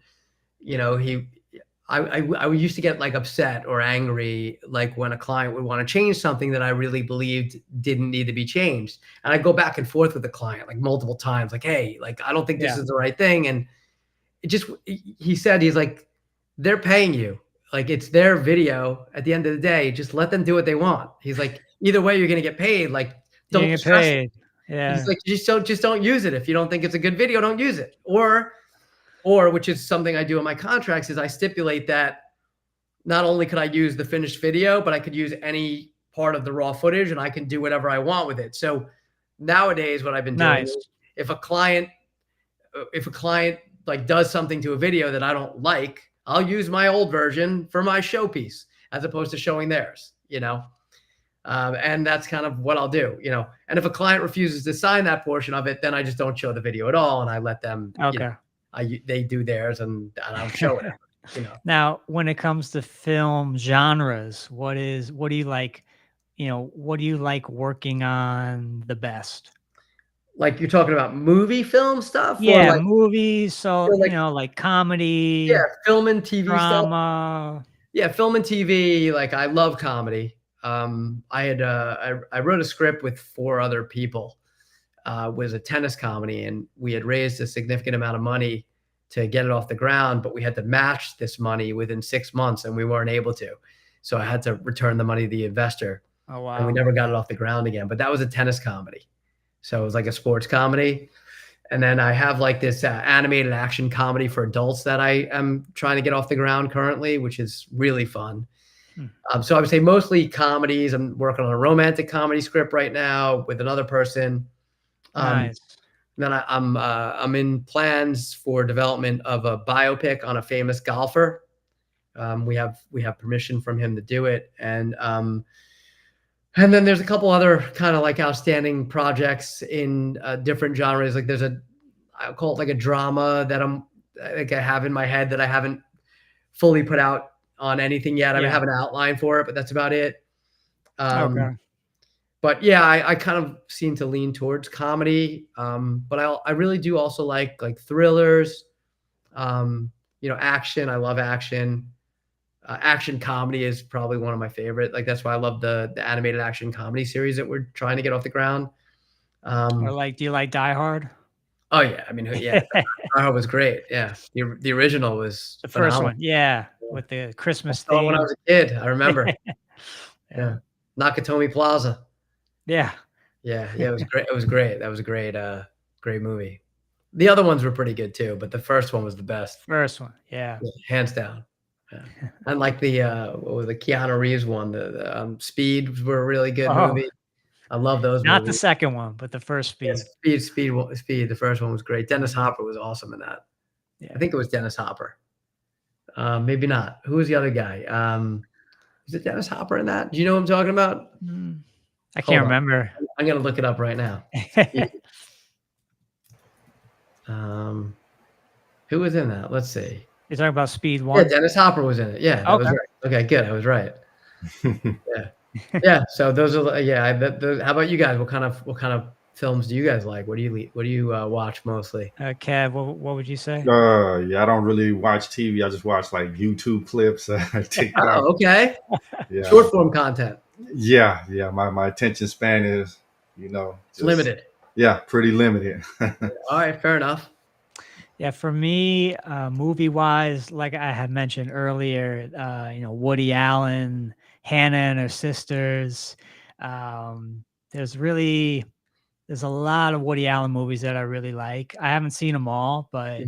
I used to get like upset or angry, like when a client would want to change something that I really believed didn't need to be changed. And I go back and forth with the client like multiple times, like, hey, like, I don't think this is the right thing. And he said, he's like, they're paying you. Like, it's their video at the end of the day. Just let them do what they want. He's like, either way, you're going to get paid. Like, You don't get stress it. paid. Yeah. He's like, just don't use it. If you don't think it's a good video, don't use it. Or which is something I do in my contracts, is I stipulate that not only could I use the finished video, but I could use any part of the raw footage, and I can do whatever I want with it. So nowadays, what I've been doing is, if a client like does something to a video that I don't like, I'll use my old version for my showpiece as opposed to showing theirs, and that's kind of what I'll do, and if a client refuses to sign that portion of it, then I just don't show the video at all. And I let them, they do theirs, and I'll show it. Now, when it comes to film genres, what do you like? What do you like working on the best? Like, you're talking about movie film stuff? Yeah, or like, movies. So, like comedy. Yeah, film and TV drama. Stuff. Yeah, film and TV. Like, I love comedy. I wrote a script with 4 other people. Was a tennis comedy, and we had raised a significant amount of money to get it off the ground, but we had to match this money within 6 months, and we weren't able to. So I had to return the money to the investor. Oh, wow. And we never got it off the ground again. But that was a tennis comedy. So it was like a sports comedy. And then I have like this animated action comedy for adults that I am trying to get off the ground currently, which is really fun. So I would say mostly comedies. I'm working on a romantic comedy script right now with another person. Nice. Then I'm in plans for development of a biopic on a famous golfer. We have permission from him to do it. And then there's a couple other kind of like outstanding projects in different genres. Like, I call it like a drama that I have in my head that I haven't fully put out on anything yet. I have an outline for it, but that's about it. Okay. But yeah, I kind of seem to lean towards comedy. But I really do also like thrillers, action. I love action. Action comedy is probably one of my favorite. Like, that's why I love the animated action comedy series that we're trying to get off the ground. Or do you like Die Hard? Oh yeah, I mean, yeah, Die Hard was great. Yeah, the original was the phenomenal. first one. Yeah, with the Christmas theme. When I was a kid, I remember. Yeah, Nakatomi Plaza. Yeah, it was great. It was great. That was a great movie. The other ones were pretty good too, but the first one was the best. First one, yeah, hands down. Yeah. And like the what was the Keanu Reeves one, the Speed were a really good movie. I love those. Not movies. the second one, but the first Speed. Yeah, Speed. The first one was great. Dennis Hopper was awesome in that. Yeah. I think it was Dennis Hopper. Maybe not. Who was the other guy? Is it Dennis Hopper in that? Do you know what I'm talking about? I can't remember. I'm gonna look it up right now. Who was in that? Let's see. You're talking about Speed 1? Yeah, Dennis Hopper was in it. Yeah, that was right. Okay, good. I was right. Yeah. So those are how about you guys? What kind of films do you guys like? What do you watch mostly? Kev, what would you say? I don't really watch TV. I just watch like YouTube clips, TikTok. Oh, okay. Yeah. Short form content. Yeah. My attention span is, it's limited. Yeah, pretty limited. All right, fair enough. Yeah, for me, movie-wise, like I had mentioned earlier, Woody Allen, Hannah and Her Sisters. There's a lot of Woody Allen movies that I really like. I haven't seen them all, but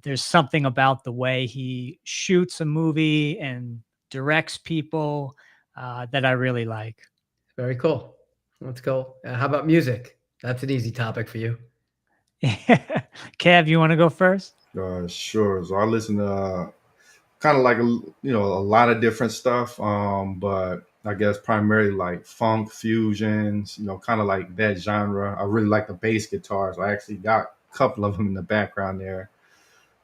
there's something about the way he shoots a movie and directs people that I really like. Very cool. Let's go. How about music? That's an easy topic for you. Kev, you want to go first? Sure. So I listen to kind of like a lot of different stuff, but I guess primarily like funk fusions, kind of like that genre. I really like the bass guitars. I actually got a couple of them in the background there.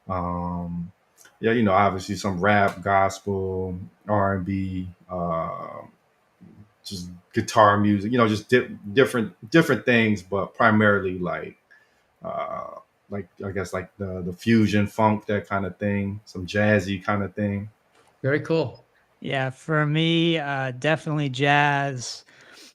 Obviously some rap, gospel, R&B, just guitar music, just different things, but primarily like I guess like the fusion funk, that kind of thing, some jazzy kind of thing. Very cool. Yeah, for me, definitely jazz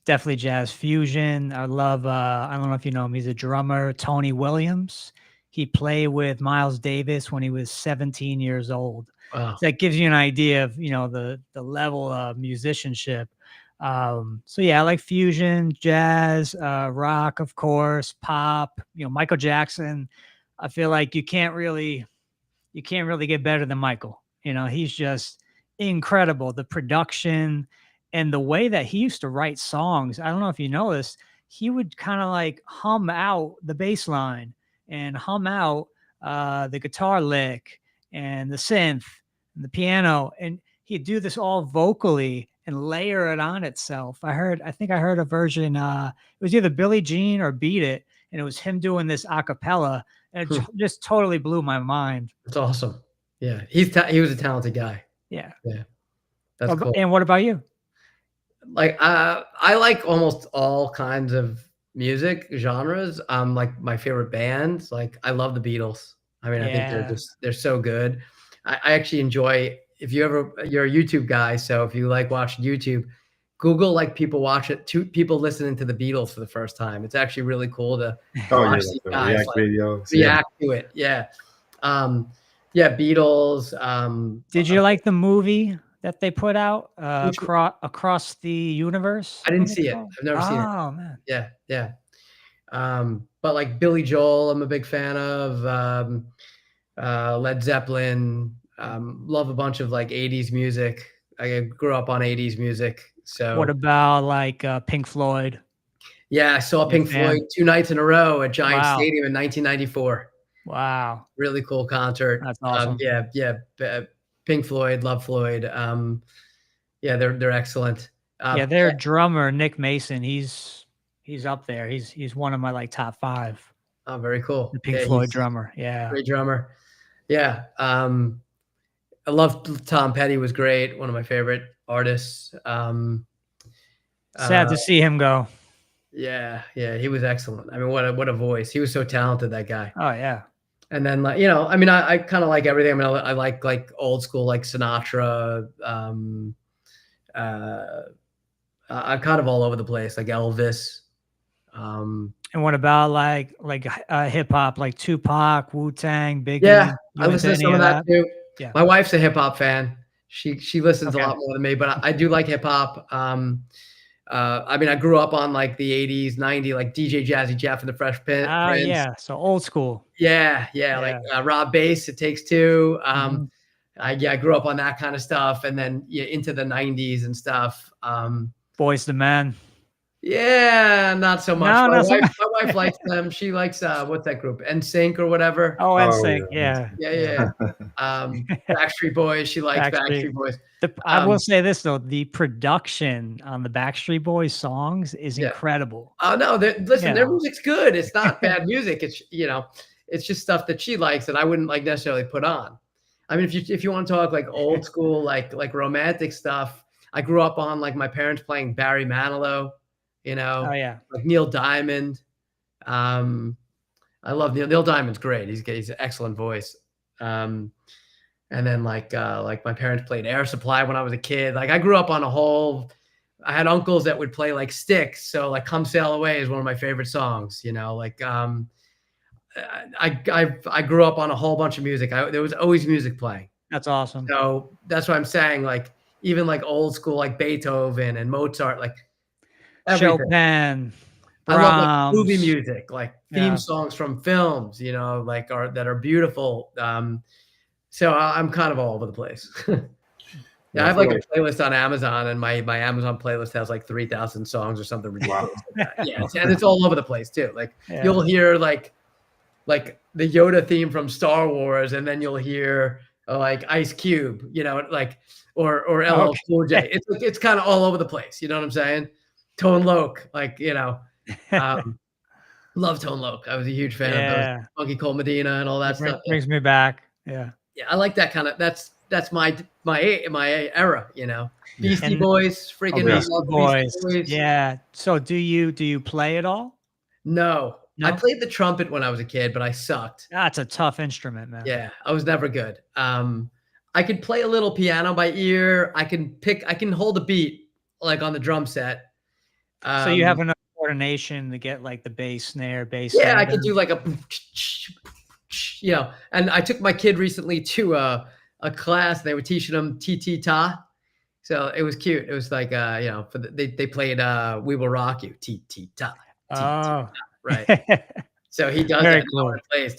fusion. I love, I don't know if you know him, he's a drummer, Tony Williams. he played with Miles Davis when he was 17 years old. Wow. So that gives you an idea of, the level of musicianship. So yeah, I like fusion, jazz, rock, of course, pop, Michael Jackson. I feel like you can't really get better than Michael. He's just incredible. The production and the way that he used to write songs. I don't know if you know this. He would kind of like hum out the bass line and hum out the guitar lick and the synth and the piano. And he'd do this all vocally and layer it on itself. I think I heard a version, it was either Billie Jean or Beat It. And it was him doing this a cappella. And it just totally blew my mind. That's awesome. Yeah. He was a talented guy. Yeah. Yeah. That's cool. And what about you? Like, I like almost all kinds of music genres. Like my favorite bands, like I love the Beatles. I mean, I think they're so good. I actually enjoy, you're a YouTube guy. So if you like watching YouTube, Google like people watch it, people listening to the Beatles for the first time. It's actually really cool to watch these guys react videos. React to it. Yeah. Beatles. Did you like the movie that they put out across the universe? I didn't see it. I've never seen it. Oh man. Yeah. Yeah. But like Billy Joel, I'm a big fan of, Led Zeppelin, love a bunch of like 80s music. I grew up on 80s music. So what about like Pink Floyd? Yeah, I saw Pink Floyd 2 nights in a row at Giant Stadium in 1994. Wow. Really cool concert. That's awesome. Pink Floyd, love Floyd. They're excellent. Their drummer, Nick Mason, he's up there. He's one of my like top 5. Oh, very cool. The Pink Floyd drummer. Yeah. Great drummer. Yeah. I love Tom Petty, was great. One of my favorite artists. Sad to see him go. Yeah. He was excellent. I mean, what a voice. He was so talented, that guy. Oh yeah. And then like, I mean, I kind of like everything. I mean, I like old school, like Sinatra. I'm kind of all over the place, like Elvis. And what about like hip hop, like Tupac, Wu-Tang, Biggie? Yeah, I listen to some of that too. Yeah. My wife's a hip hop fan. She listens a lot more than me, but I do like hip hop. I mean, I grew up on like the 80s, 90s, like DJ Jazzy Jeff and the Fresh Prince. Yeah. So old school. Yeah. Like Rob Bass, It Takes Two. I grew up on that kind of stuff, and then into the 90s and stuff. Boys to Men. Yeah, not so much. No, my wife likes them. She likes what's that group? NSYNC or whatever. Oh, NSYNC. Yeah. Backstreet Boys. She likes Backstreet Boys. I will say this though: the production on the Backstreet Boys songs is incredible. Oh no, listen, their music's good. It's not bad music. It's it's just stuff that she likes that I wouldn't like necessarily put on. I mean, if you want to talk like old school, like romantic stuff, I grew up on like my parents playing Barry Manilow. Like Neil Diamond. I love Neil Diamond's great. He's an excellent voice. And then like my parents played Air Supply when I was a kid. Like I grew up on I had uncles that would play like Styx. So like Come Sail Away is one of my favorite songs, like, I grew up on a whole bunch of music. There was always music playing. That's awesome. So that's what I'm saying. Like even like old school, like Beethoven and Mozart, like everything. Chopin, I love like movie music, like theme songs from films, like that are beautiful. So I'm kind of all over the place. I have like a playlist on Amazon, and my Amazon playlist has like 3,000 songs or something ridiculous. Like that. Yeah, and it's all over the place too. Like you'll hear like the Yoda theme from Star Wars, and then you'll hear like Ice Cube, like or LL Cool J. It's kind of all over the place. You know what I'm saying? Tone Loc, like, love Tone Loc. I was a huge fan of those. Funky Cole Medina and all that stuff. Brings me back. Yeah. Yeah, I like that kind of. That's my era. Beastie Boys, freaking Beastie Boys. Yeah. So do you play at all? No, I played the trumpet when I was a kid, but I sucked. That's a tough instrument, man. Yeah, I was never good. I could play a little piano by ear. I can hold a beat like on the drum set. So you have enough coordination to get like the bass snare, Yeah, I could do like a you know. And I took my kid recently to a class. They were teaching them ta. So it was cute. It was like, you know, they played We Will Rock You, ta. Oh, Right. So he does very that. cool. It plays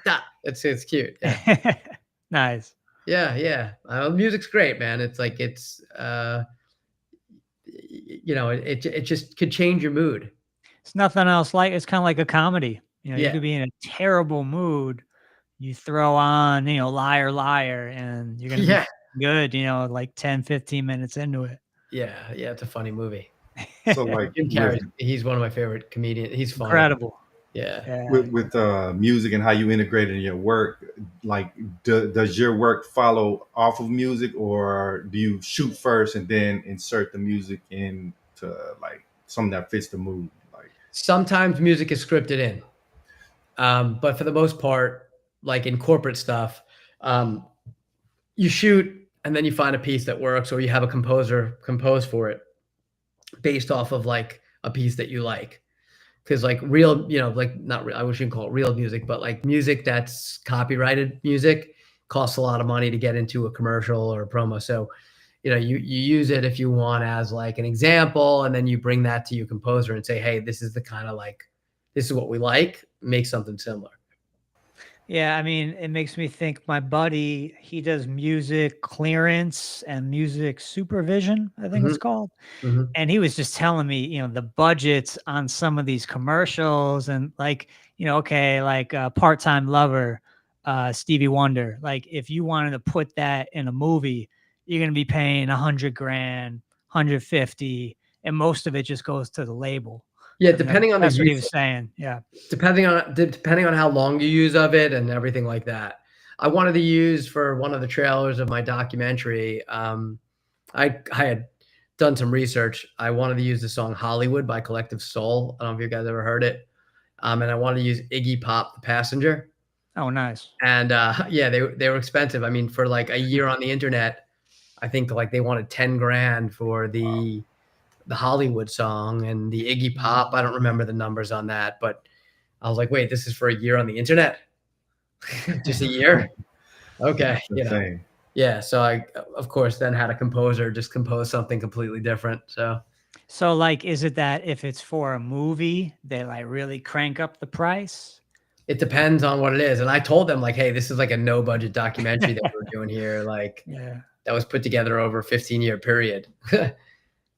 ta. It's cute. Yeah. Nice. Yeah. Music's great, man. It's like, you know, it just could change your mood. It's nothing else like it's kind of like a comedy. You know, you Yeah. could be in a terrible mood. You throw on, you know, Liar, Liar, and you're going to Yeah. be good, you know, like 10, 15 minutes into it. Yeah. It's a funny movie. So like Jim Carrey, he's one of my favorite comedians. He's funny. Incredible. Yeah. with music and how you integrate it in your work, like does your work follow off of music, or do you shoot first and then insert the music into like something that fits the mood? Like sometimes music is scripted in, but for the most part, like in corporate stuff, you shoot and then you find a piece that works, or you have a composer compose for it based off of like a piece that you like. Because like real, you know, like not real, I shouldn't call it real music, but like music that's copyrighted music costs a lot of money to get into a commercial or a promo. So, you know, you use it if you want as like an example, and then you bring that to your composer and say, hey, this is the kind of like, this is what we like, make something similar. Yeah, I mean, it makes me think my buddy, he does music clearance and music supervision, I think it's called. And he was just telling me, you know, the budgets on some of these commercials and like, you know, okay, like Part-Time Lover, Stevie Wonder. Like if you wanted to put that in a movie, you're going to be paying 100 grand, 150, and most of it just goes to the label. Yeah, depending on that's what he was saying. Yeah, depending on how long you use of it and everything like that. I wanted to use for one of the trailers of my documentary. I had done some research. I wanted to use the song "Hollywood" by Collective Soul. I don't know if you guys ever heard it. And I wanted to use Iggy Pop, "The Passenger." Oh, nice. And yeah, they were expensive. I mean, for like a year on the internet, I think like they wanted 10 grand for the Hollywood song, and the Iggy Pop, I don't remember the numbers on that, but I was like, wait, this is for a year on the internet? Just a year? Okay. You know. Yeah. So I, of course, then had a composer just compose something completely different. So like, is it that if it's for a movie, they like really crank up the price? It depends on what it is. And I told them like, hey, this is like a no budget documentary that we're doing here. Like that was put together over a 15-year period,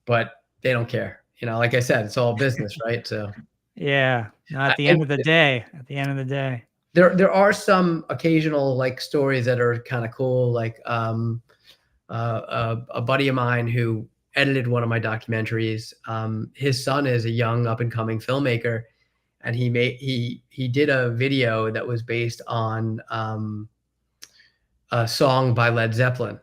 but they don't care. You know, like I said, it's all business, right? So yeah, at the end of the day, there are some occasional like stories that are kind of cool. Like a buddy of mine who edited one of my documentaries. His son is a young up and coming filmmaker, and he did a video that was based on a song by Led Zeppelin,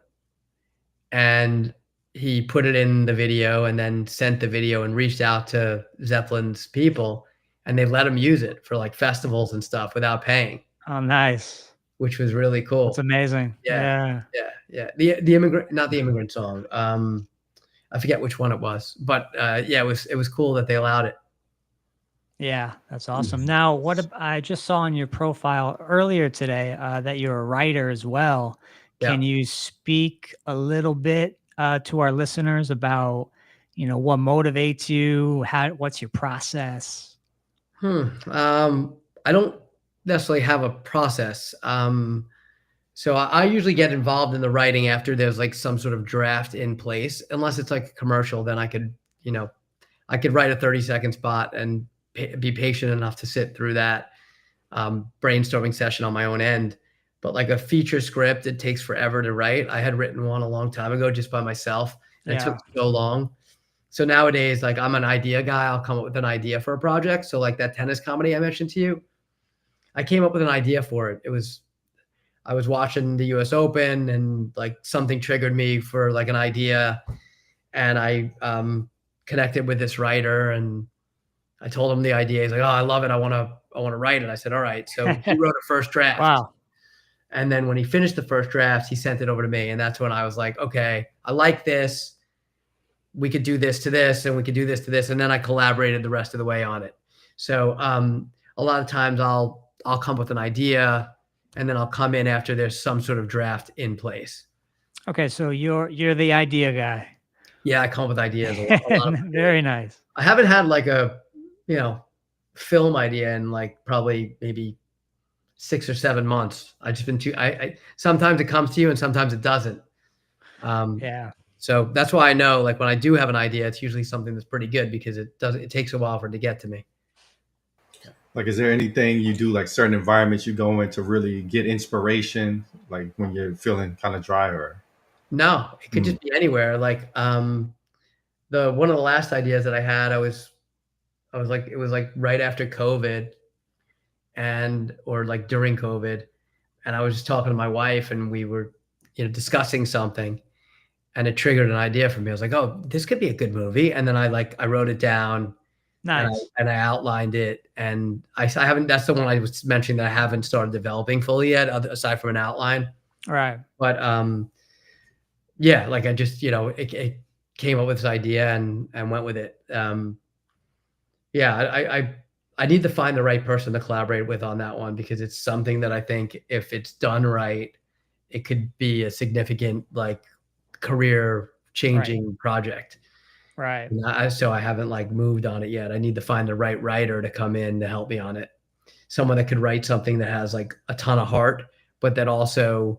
and he put it in the video and then sent the video and reached out to Zeppelin's people, and they let him use it for like festivals and stuff without paying. Oh, nice. Which was really cool. It's amazing. Yeah. The immigrant, not the immigrant song. I forget which one it was, but yeah, it was cool that they allowed it. Yeah, that's awesome. Now, I just saw on your profile earlier today that you're a writer as well. Can you speak a little bit to our listeners about, you know, what motivates you? What's your process? I don't necessarily have a process. So I usually get involved in the writing after there's like some sort of draft in place, unless it's like a commercial, then I could write a 30-second spot and be patient enough to sit through that brainstorming session on my own end. But like a feature script, it takes forever to write. I had written one a long time ago just by myself, and it took so long. So nowadays, like I'm an idea guy. I'll come up with an idea for a project. So like that tennis comedy I mentioned to you, I came up with an idea for it. I was watching the US Open, and like something triggered me for like an idea, and I connected with this writer, and I told him the idea. He's like, "Oh, I love it. I want to write it." I said, "All right." So he wrote a first draft. Wow. And then when he finished the first draft, he sent it over to me. And that's when I was like, okay, I like this. We could do this to this, and we could do this to this. And then I collaborated the rest of the way on it. So a lot of times I'll come up with an idea, and then I'll come in after there's some sort of draft in place. Okay, so you're the idea guy. Yeah, I come up with ideas a lot of Very nice. I haven't had like a, film idea in like probably maybe 6 or 7 months. I just been I sometimes it comes to you and sometimes it doesn't. Yeah. So that's why I know, like, when I do have an idea, it's usually something that's pretty good because it takes a while for it to get to me. Like, is there anything you do, like certain environments you go in to really get inspiration, like when you're feeling kind of dry or? No, it could just be anywhere. Like, the one of the last ideas that I had, I was like, it was like right after COVID or like during COVID, and I was just talking to my wife and we were, discussing something, and it triggered an idea for me. I was like, oh, this could be a good movie. And then I wrote it down. Nice. And I outlined it, and I haven't. That's the one I was mentioning that I haven't started developing fully yet, aside from an outline. Right. But yeah, like I just it came up with this idea and went with it. Yeah, I need to find the right person to collaborate with on that one because it's something that I think if it's done right, it could be a significant like career changing project. Right. So I haven't like moved on it yet. I need to find the right writer to come in to help me on it. Someone that could write something that has like a ton of heart, but that also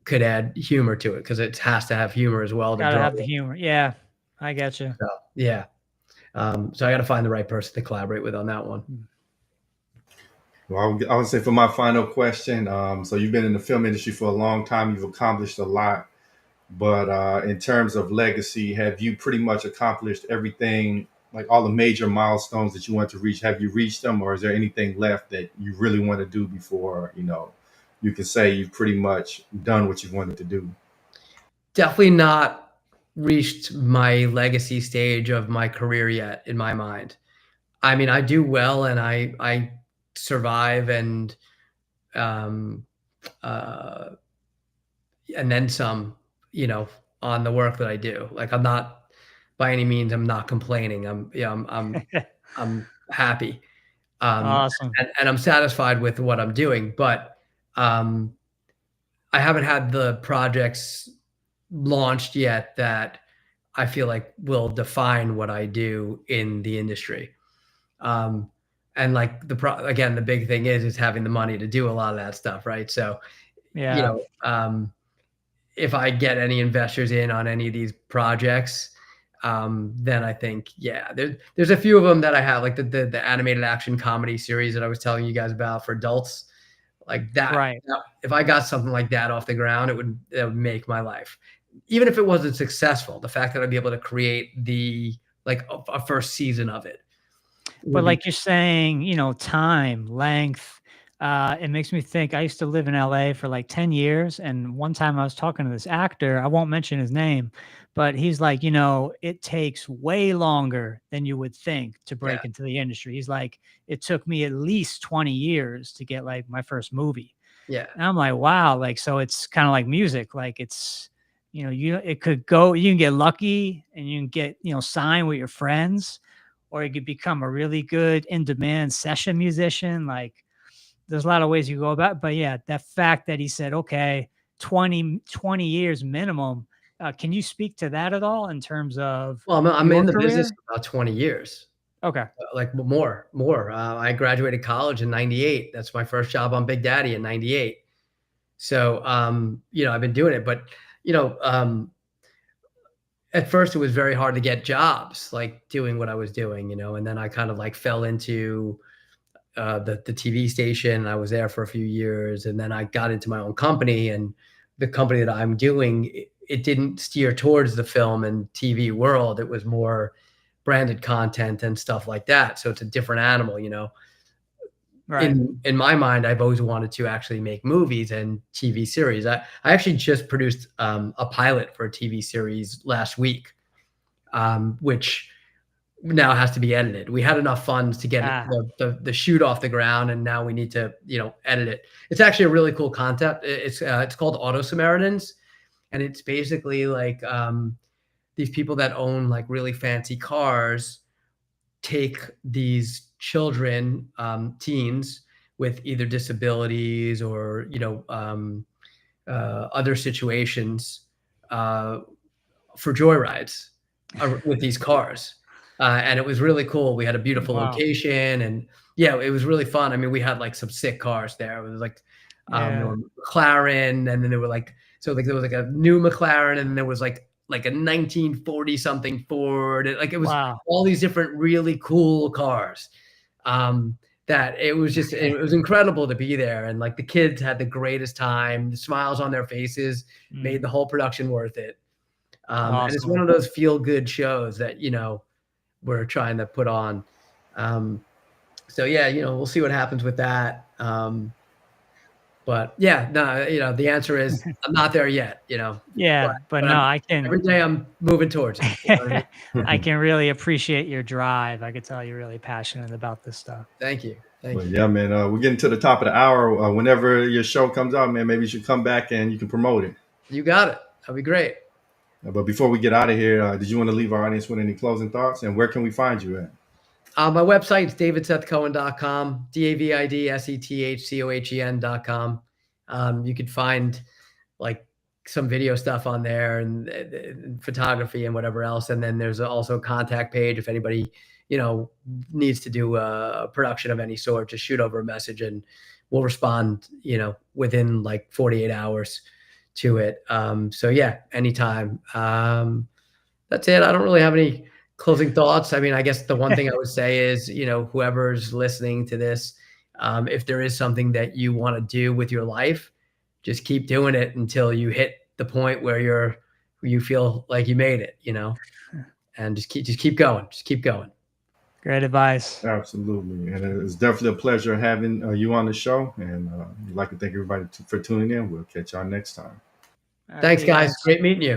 could add humor to it because it has to have humor as well. Gotta have the humor. Yeah, I get you. So, yeah. So I got to find the right person to collaborate with on that one. Well, I would say for my final question, so you've been in the film industry for a long time. You've accomplished a lot. But in terms of legacy, have you pretty much accomplished everything, like all the major milestones that you want to reach? Have you reached them, or is there anything left that you really want to do before, you can say you've pretty much done what you wanted to do? Definitely not reached my legacy stage of my career yet, in my mind. I mean, I do well and I survive and then some, on the work that I do. Like I'm not by any means, I'm not complaining. I'm happy. Awesome. And I'm satisfied with what I'm doing, but I haven't had the projects launched yet that I feel like will define what I do in the industry. And like again, the big thing is having the money to do a lot of that stuff. Right. So, yeah, if I get any investors in on any of these projects, then I think, yeah, there's a few of them that I have, like the animated action comedy series that I was telling you guys about for adults, like that. Right. If I got something like that off the ground, it would make my life. Even if it wasn't successful, the fact that I'd be able to create a first season of it. But like you're saying, time, length, it makes me think. I used to live in LA for like 10 years. And one time I was talking to this actor, I won't mention his name, but he's like, it takes way longer than you would think to break into the industry. He's like, it took me at least 20 years to get like my first movie. Yeah. And I'm like, wow. Like, so it's kind of like music. Like it's, it could go, you can get lucky and you can get, signed with your friends, or you could become a really good in-demand session musician. Like there's a lot of ways you go about it. But yeah, that fact that he said, okay, 20 years minimum. Can you speak to that at all in terms of? Well, I'm in the business for about 20 years. Okay. Like more. I graduated college in 98. That's my first job on Big Daddy in 98. So, I've been doing it, but, at first it was very hard to get jobs, like doing what I was doing, and then I kind of like fell into the TV station. I was there for a few years, and then I got into my own company, and the company that I'm doing, it didn't steer towards the film and TV world. It was more branded content and stuff like that. So it's a different animal, Right. In my mind, I've always wanted to actually make movies and TV series. I actually just produced a pilot for a TV series last week, which now has to be edited. We had enough funds to get the shoot off the ground, and now we need to edit it. It's actually a really cool concept. It's called Auto Samaritans, and it's basically like these people that own like really fancy cars take these children, teens with either disabilities or, you know, other situations for joyrides with these cars. And it was really cool. We had a beautiful location, and yeah, it was really fun. I mean, we had like some sick cars there. It was like there were McLaren, and then there were like, so like there was like a new McLaren, and then there was like a 1940 something Ford. Like it was all these different really cool cars. That it was just, it was incredible to be there. And like the kids had the greatest time. The smiles on their faces made the whole production worth it. And it's one of those feel good shows that, you know, we're trying to put on. So yeah, you know, we'll see what happens with that. But yeah, no, you know, the answer is I'm not there yet, you know. Yeah, but no, I can. Every day I'm moving towards it. You know what I mean? I can really appreciate your drive. I could tell you're really passionate about this stuff. Thank you. Thank you. Yeah, man, we're getting to the top of the hour. Whenever your show comes out, man, maybe you should come back and you can promote it. You got it. That'd be great. But before we get out of here, did you want to leave our audience with any closing thoughts? And where can we find you at? My website is davidsethcohen.com, DAVIDSETHCOHEN.com. You could find like some video stuff on there and photography and whatever else. And then there's also a contact page if anybody, you know, needs to do a production of any sort. Just shoot over a message and we'll respond, you know, within like 48 hours to it. So yeah, anytime. That's it. I don't really have any closing thoughts. I mean, I guess the one thing I would say is, you know, whoever's listening to this, if there is something that you want to do with your life, just keep doing it until you hit the point where you feel like you made it, you know, and just keep going. Just keep going. Great advice. Absolutely. And it's definitely a pleasure having you on the show. And I'd like to thank everybody for tuning in. We'll catch y'all next time. Thanks, guys. Great meeting you.